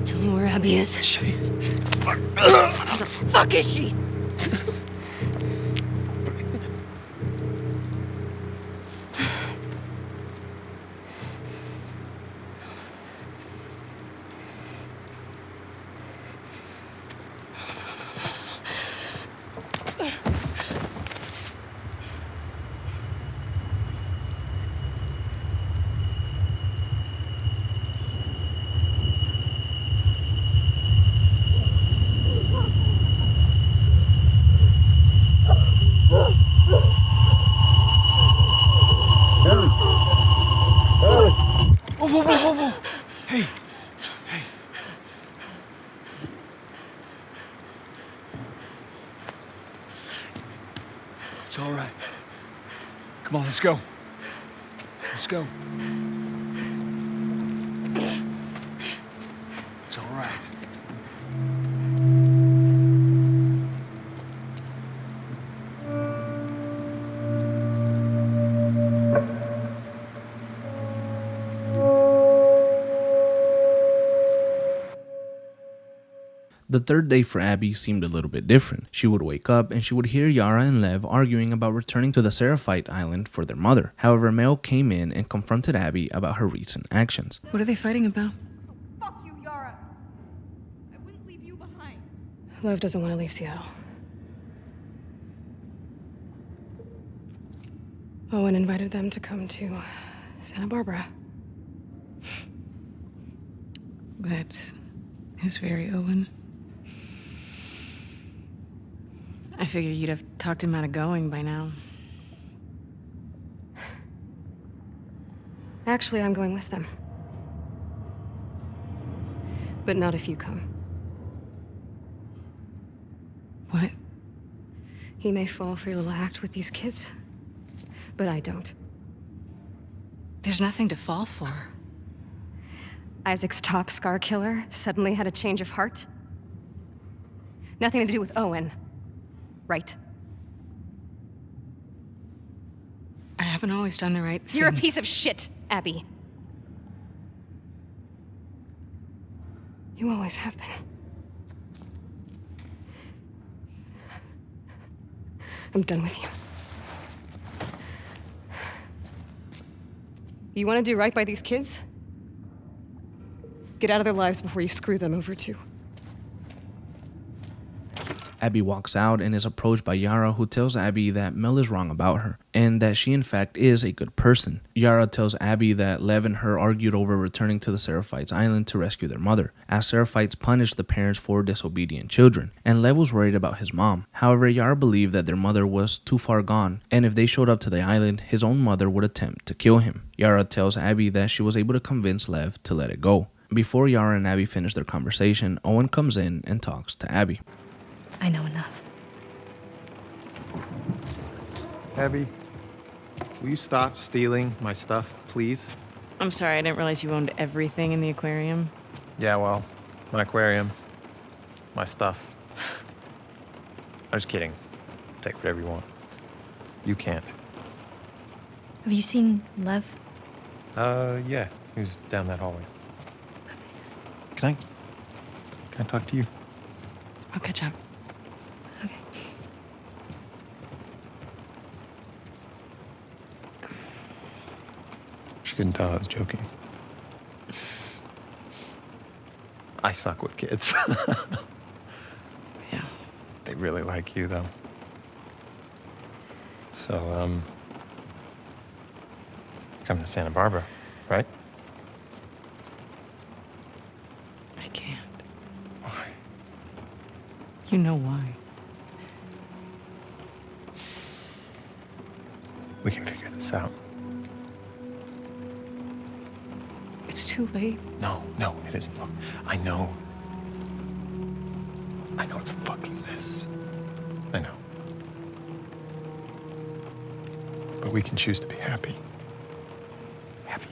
Speaker 2: Tell me where Abby is. Where the fuck is she?
Speaker 15: Whoa, whoa, whoa, whoa, whoa! Hey, hey. It's all right. Come on, let's go. Let's go. It's all right.
Speaker 1: The third day for Abby seemed a little bit different. She would wake up and she would hear Yara and Lev arguing about returning to the Seraphite Island for their mother. However, Mel came in and confronted Abby about her recent actions.
Speaker 2: What are they fighting about?
Speaker 8: Fuck you, Yara. I wouldn't leave you behind.
Speaker 2: Lev doesn't want to leave Seattle. Owen invited them to come to Santa Barbara. That is very Owen. I figured you'd have talked him out of going by now. Actually, I'm going with them. But not if you come. What? He may fall for your little act with these kids, but I don't.
Speaker 7: There's nothing to fall for.
Speaker 2: Isaac's top scar killer suddenly had a change of heart? Nothing to do with Owen, right?
Speaker 7: I haven't always done the right thing.
Speaker 2: You're a piece of shit, Abby. You always have been. I'm done with you. You want to do right by these kids? Get out of their lives before you screw them over too.
Speaker 1: Abby walks out and is approached by Yara, who tells Abby that Mel is wrong about her and that she in fact is a good person. Yara tells Abby that Lev and her argued over returning to the Seraphites Island to rescue their mother, as Seraphites punished the parents for disobedient children, and Lev was worried about his mom. However, Yara believed that their mother was too far gone, and if they showed up to the island, his own mother would attempt to kill him. Yara tells Abby that she was able to convince Lev to let it go. Before Yara and Abby finish their conversation, Owen comes in and talks to Abby.
Speaker 7: I know enough.
Speaker 10: Abby, will you stop stealing my stuff, please?
Speaker 2: I'm sorry, I didn't realize you owned everything in the aquarium.
Speaker 10: Yeah, well, my aquarium, my stuff. I'm just kidding. Take whatever you want. You can't.
Speaker 7: Have you seen Lev?
Speaker 10: Yeah, he was down that hallway. Can I talk to you?
Speaker 7: I'll catch up.
Speaker 2: Okay.
Speaker 10: She couldn't tell I was joking. I suck with kids.
Speaker 7: Yeah.
Speaker 10: They really like you, though. So, coming to Santa Barbara, right?
Speaker 7: I can't.
Speaker 10: Why?
Speaker 7: You know why.
Speaker 10: We can figure this out.
Speaker 7: It's too late.
Speaker 10: No, it isn't. Look, I know it's a fucking mess. I know. But we can choose to be happy. Happy.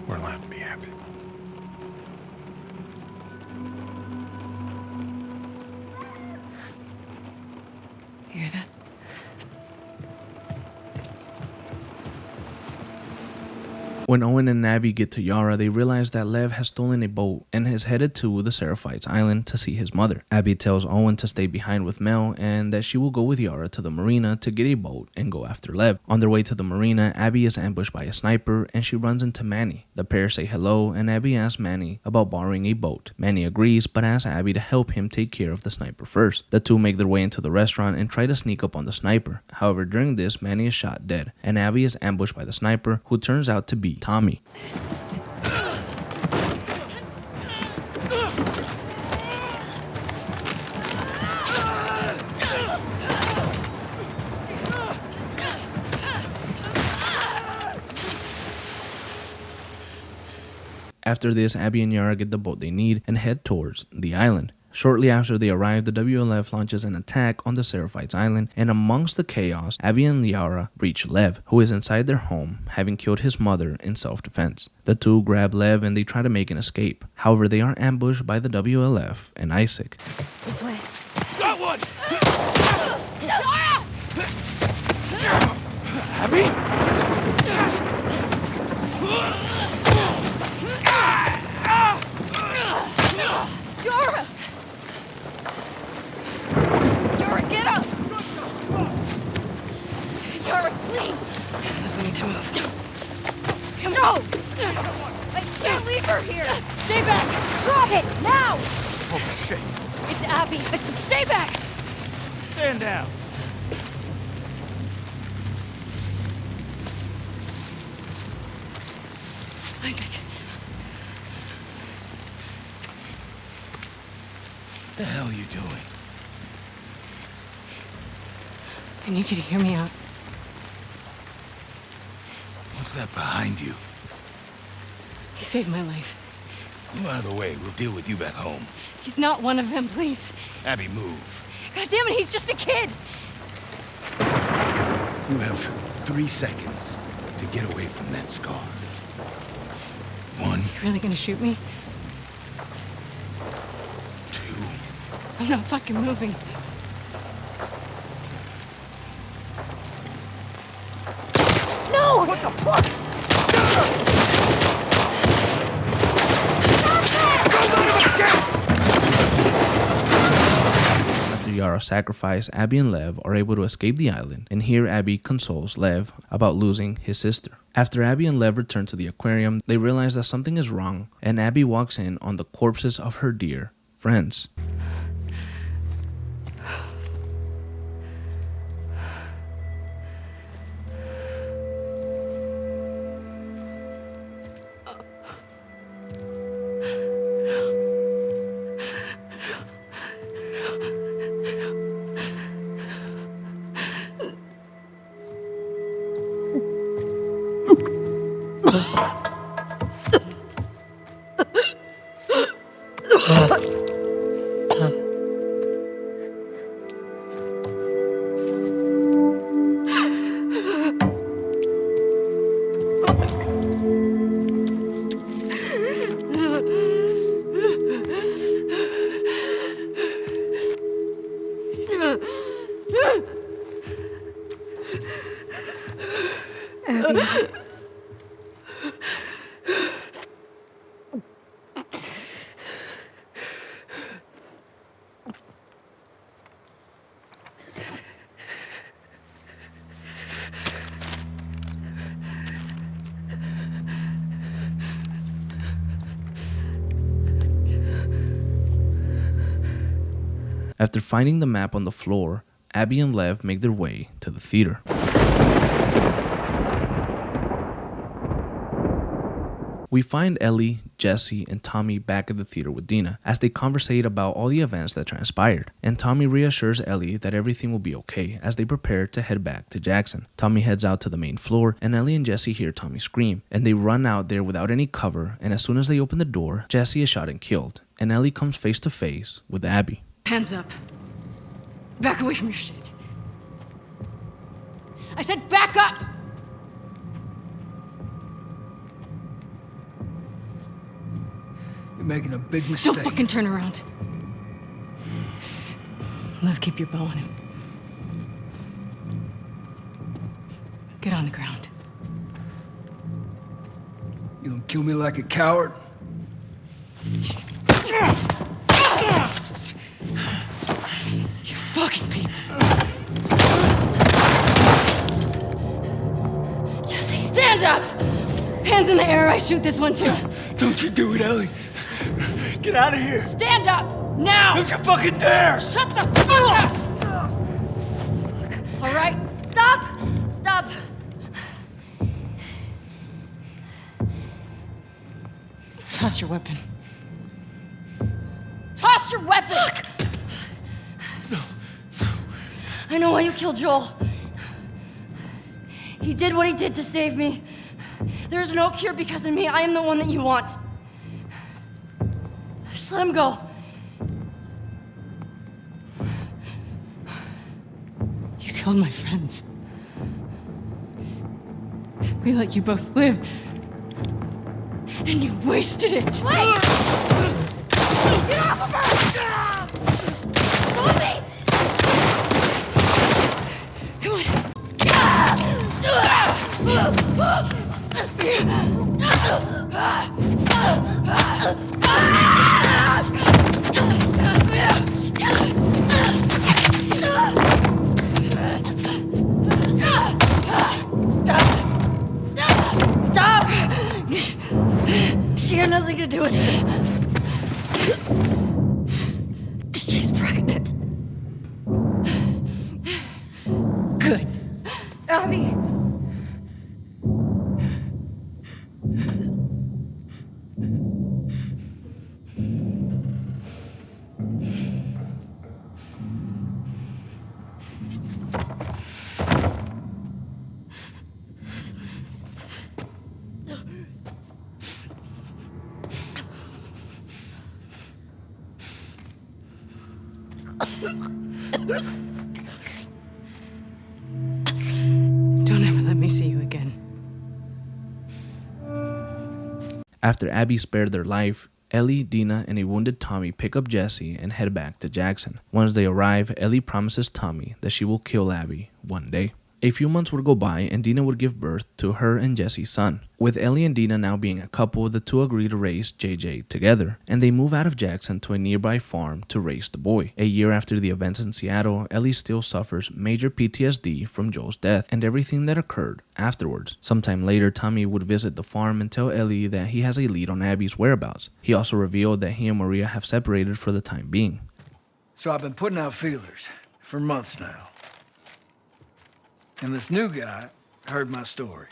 Speaker 10: We're allowed to be happy.
Speaker 7: You hear that?
Speaker 1: When Owen and Abby get to Yara, they realize that Lev has stolen a boat and is headed to the Seraphites Island to see his mother. Abby tells Owen to stay behind with Mel and that she will go with Yara to the marina to get a boat and go after Lev. On their way to the marina, Abby is ambushed by a sniper and she runs into Manny. The pair say hello and Abby asks Manny about borrowing a boat. Manny agrees but asks Abby to help him take care of the sniper first. The two make their way into the restaurant and try to sneak up on the sniper. However, during this, Manny is shot dead and Abby is ambushed by the sniper, who turns out to be Tommy. After this, Abby and Yara get the boat they need and head towards the island. Shortly after they arrive, the WLF launches an attack on the Seraphites Island, and amongst the chaos, Abby and Yara reach Lev, who is inside their home, having killed his mother in self-defense. The two grab Lev and they try to make an escape. However, they are ambushed by the WLF and Isaac.
Speaker 2: This way.
Speaker 15: Got one!
Speaker 3: Abby?
Speaker 2: Yara! Yara, get up! Yara, please!
Speaker 7: We need to move.
Speaker 2: Come on! I can't leave her here! Stay back! Drop it! Now!
Speaker 15: Oh, shit.
Speaker 2: It's Abby! Stay back!
Speaker 15: Stand down.
Speaker 2: Isaac.
Speaker 12: What the hell are you doing?
Speaker 7: I need you to hear me out.
Speaker 12: What's that behind you?
Speaker 7: He saved my life.
Speaker 12: Move out of the way. We'll deal with you back home.
Speaker 7: He's not one of them, please.
Speaker 12: Abby, move.
Speaker 2: God damn it, he's just a kid!
Speaker 12: You have 3 seconds to get away from that scar. 1,
Speaker 7: You really gonna shoot me?
Speaker 12: 2.
Speaker 7: I'm not fucking moving.
Speaker 2: No!
Speaker 15: What the fuck?
Speaker 1: After Yara's sacrifice, Abby and Lev are able to escape the island, and here Abby consoles Lev about losing his sister. After Abby and Lev return to the aquarium, they realize that something is wrong, and Abby walks in on the corpses of her dear friends. After finding the map on the floor, Abby and Lev make their way to the theater. We find Ellie, Jesse, and Tommy back at the theater with Dina as they conversate about all the events that transpired, and Tommy reassures Ellie that everything will be okay as they prepare to head back to Jackson. Tommy heads out to the main floor, and Ellie and Jesse hear Tommy scream, and they run out there without any cover, and as soon as they open the door, Jesse is shot and killed, and Ellie comes face to face with Abby.
Speaker 2: Hands up. Back away from your shit. I said back up!
Speaker 9: You're making a big mistake.
Speaker 2: Don't fucking turn around. Lev, keep your bow on him. Get on the ground.
Speaker 9: You gonna kill me like a coward?
Speaker 2: You fucking people. Jesse, stand up! Hands in the air, I shoot this one too.
Speaker 9: Don't you do it, Ellie. Get out of here.
Speaker 2: Stand up! Now!
Speaker 9: Don't you fucking dare!
Speaker 2: Shut the fuck up! All right? Stop! Stop! Toss your weapon. Toss your weapon!
Speaker 9: No.
Speaker 2: I know why you killed Joel. He did what he did to save me. There is no cure because of me. I am the one that you want. Just let him go. You killed my friends. We let you both live. And you wasted it. Wait! Get off of her! Follow me! Come on. Stop! She had nothing to do with it. She's pregnant. Good. Abby. Don't ever let me see you again.
Speaker 1: After Abby spared their life, Ellie, Dina, and a wounded Tommy pick up Jesse and head back to Jackson. Once they arrive, Ellie promises Tommy that she will kill Abby one day. A few months would go by and Dina would give birth to her and Jesse's son. With Ellie and Dina now being a couple, the two agree to raise JJ together, and they move out of Jackson to a nearby farm to raise the boy. A year after the events in Seattle, Ellie still suffers major PTSD from Joel's death and everything that occurred afterwards. Sometime later, Tommy would visit the farm and tell Ellie that he has a lead on Abby's whereabouts. He also revealed that he and Maria have separated for the time being.
Speaker 9: So I've been putting out feelers for months now. And this new guy heard my story.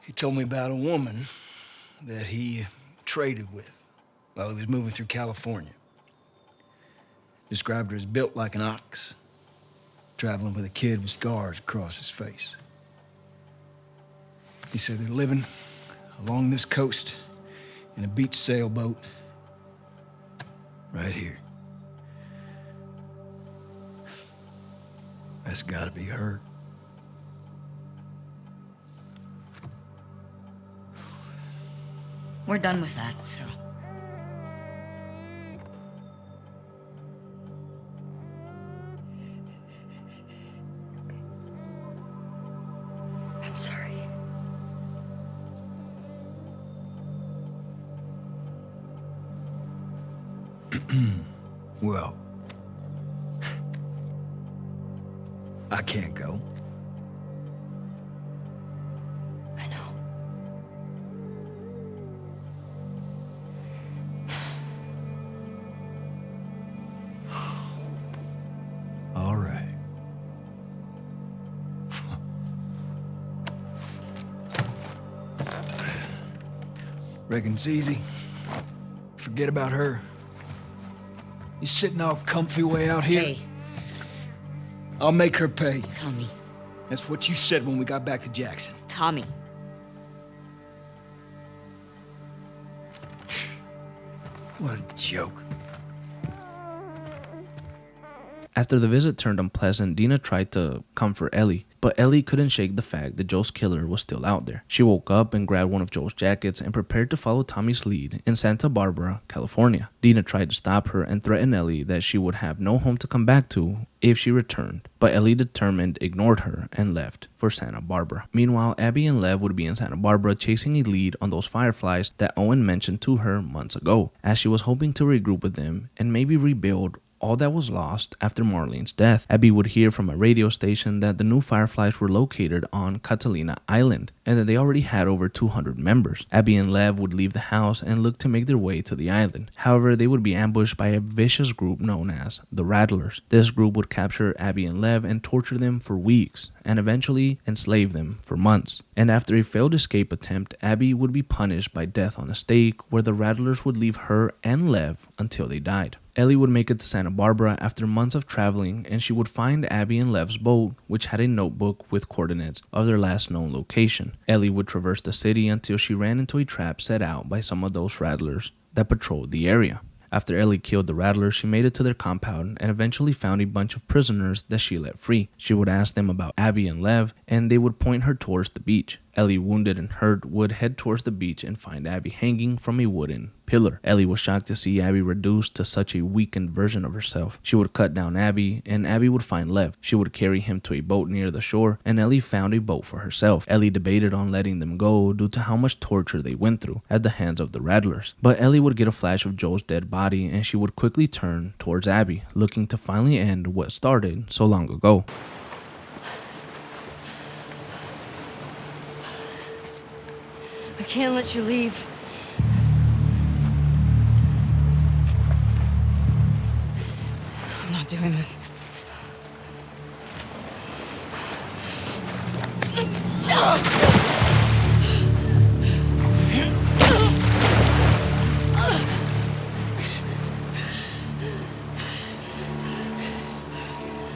Speaker 9: He told me about a woman that he traded with while he was moving through California. Described her as built like an ox, traveling with a kid with scars across his face. He said they're living along this coast in a beach sailboat right here. That's gotta be her.
Speaker 7: We're done with that, so.
Speaker 2: I'm sorry.
Speaker 9: Well, I can't go.
Speaker 2: I know.
Speaker 9: Reckon it's easy. Forget about her. You sitting all comfy way out here?
Speaker 7: Hey.
Speaker 9: I'll make her pay.
Speaker 7: Tommy.
Speaker 9: That's what you said when we got back to Jackson.
Speaker 7: Tommy.
Speaker 9: What a joke.
Speaker 1: After the visit turned unpleasant, Dina tried to comfort Ellie, but Ellie couldn't shake the fact that Joe's killer was still out there. She woke up and grabbed one of Joe's jackets and prepared to follow Tommy's lead in Santa Barbara, California. Dina tried to stop her and threatened Ellie that she would have no home to come back to if she returned, but Ellie determined ignored her and left for Santa Barbara. Meanwhile, Abby and Lev would be in Santa Barbara chasing a lead on those fireflies that Owen mentioned to her months ago, as she was hoping to regroup with them and maybe rebuild all that was lost after Marlene's death. Abby would hear from a radio station that the new fireflies were located on Catalina Island and that they already had over 200 members. Abby and Lev would leave the house and look to make their way to the island. However, they would be ambushed by a vicious group known as the Rattlers. This group would capture Abby and Lev and torture them for weeks and eventually enslave them for months. And after a failed escape attempt, Abby would be punished by death on a stake, where the Rattlers would leave her and Lev until they died. Ellie would make it to Santa Barbara after months of traveling, and she would find Abby and Lev's boat, which had a notebook with coordinates of their last known location. Ellie would traverse the city until she ran into a trap set out by some of those Rattlers that patrolled the area. After Ellie killed the Rattlers, she made it to their compound and eventually found a bunch of prisoners that she let free. She would ask them about Abby and Lev, and they would point her towards the beach. Ellie, wounded and hurt, would head towards the beach and find Abby hanging from a wooden pillar. Ellie was shocked to see Abby reduced to such a weakened version of herself. She would cut down Abby, and Abby would find Lev. She would carry him to a boat near the shore, and Ellie found a boat for herself. Ellie debated on letting them go due to how much torture they went through at the hands of the Rattlers. But Ellie would get a flash of Joe's dead body, and she would quickly turn towards Abby, looking to finally end what started so long ago.
Speaker 2: I can't let you leave. I'm not doing this.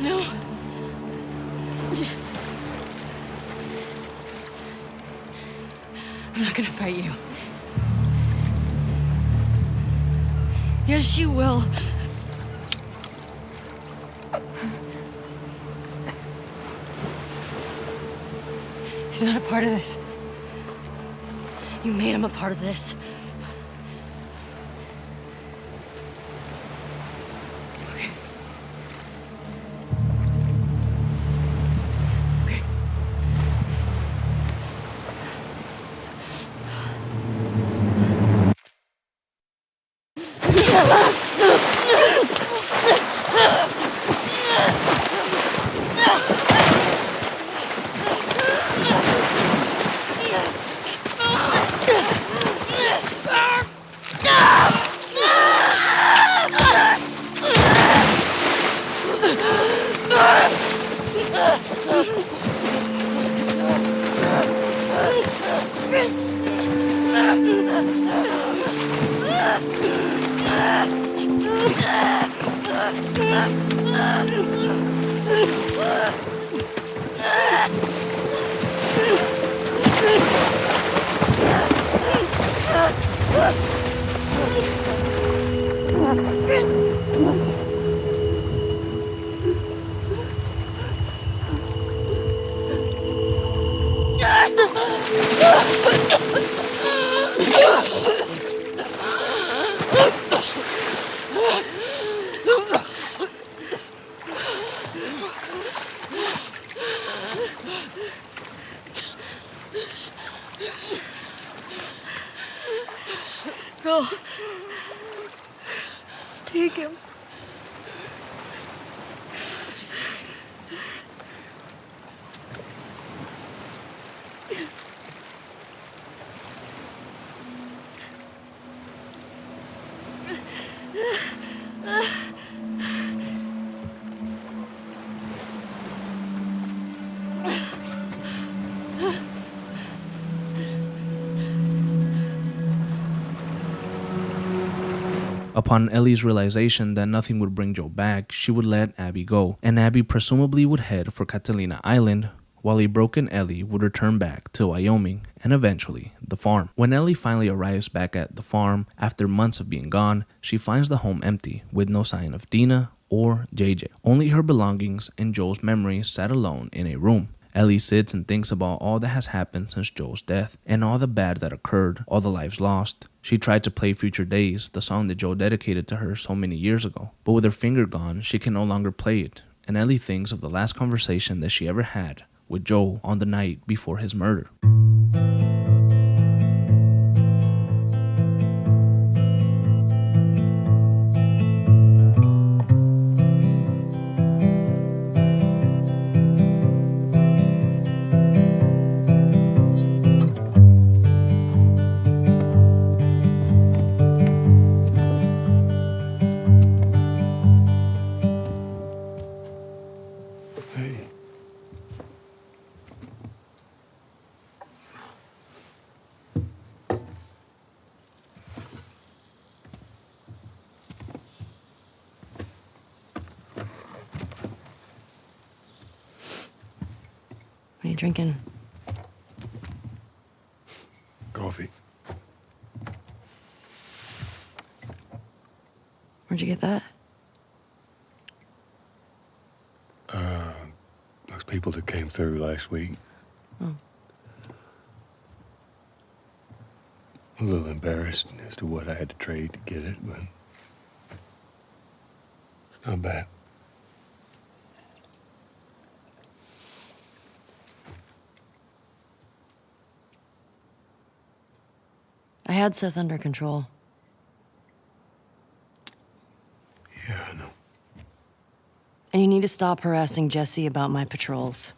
Speaker 2: No. I'm not gonna fight you. Yes, you will. He's not a part of this. You made him a part of this. Okay. Okay. Go. Just take him.
Speaker 1: Upon Ellie's realization that nothing would bring Joe back, she would let Abby go, and Abby presumably would head for Catalina Island, while a broken Ellie would return back to Wyoming and eventually the farm. When Ellie finally arrives back at the farm, after months of being gone, she finds the home empty, with no sign of Dina or JJ. Only her belongings and Joel's memories sat alone in a room. Ellie sits and thinks about all that has happened since Joel's death, and all the bad that occurred, all the lives lost. She tried to play Future Days, the song that Joel dedicated to her so many years ago, but with her finger gone, she can no longer play it, and Ellie thinks of the last conversation that she ever had with Joel on the night before his murder.
Speaker 3: Hey.
Speaker 2: What are you drinking?
Speaker 3: Coffee.
Speaker 2: Where'd you get that?
Speaker 3: Those people that came through last week.
Speaker 2: Oh.
Speaker 3: A little embarrassed as to what I had to trade to get it, but it's not bad.
Speaker 2: I had Seth under control.
Speaker 3: Yeah, I know.
Speaker 2: And you need to stop harassing Jesse about my patrols.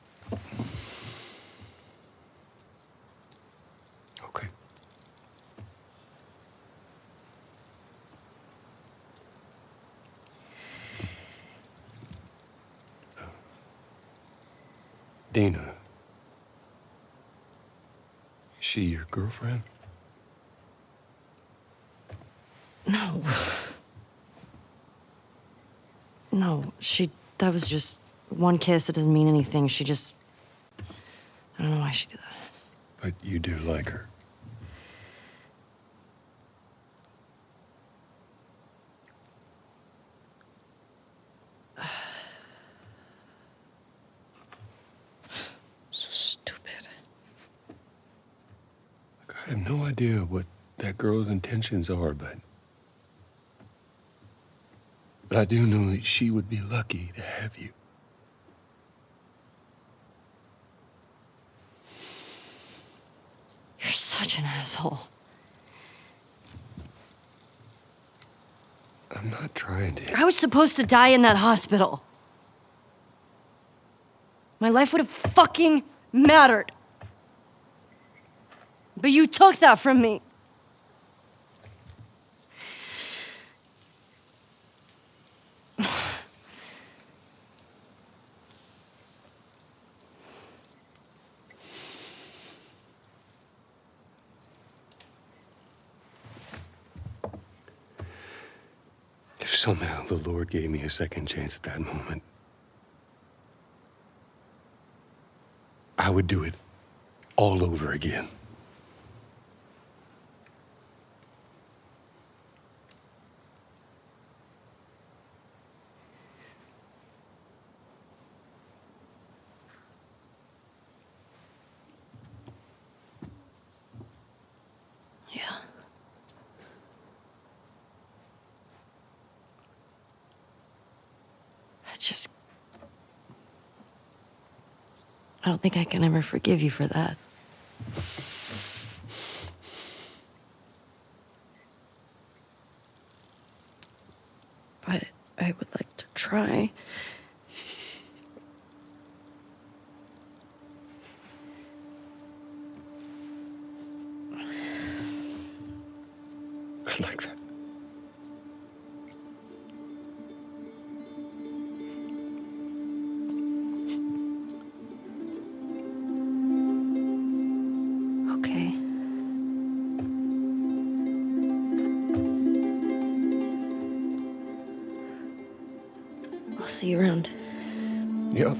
Speaker 3: Okay. Dina. Is she your girlfriend?
Speaker 2: No. No, that was just one kiss. It doesn't mean anything. I don't know why she did that.
Speaker 3: But you do like her.
Speaker 2: So stupid.
Speaker 3: I have no idea what that girl's intentions are, but I do know that she would be lucky to have you.
Speaker 2: You're such an asshole.
Speaker 3: I'm not trying to.
Speaker 2: I was supposed to die in that hospital. My life would have fucking mattered. But you took that from me.
Speaker 3: If somehow the Lord gave me a second chance at that moment, I would do it all over again.
Speaker 2: Yeah. I don't think I can ever forgive you for that. But I would like to try.
Speaker 3: I'd like that.
Speaker 2: Okay.
Speaker 16: I'll see you around.
Speaker 3: Yep.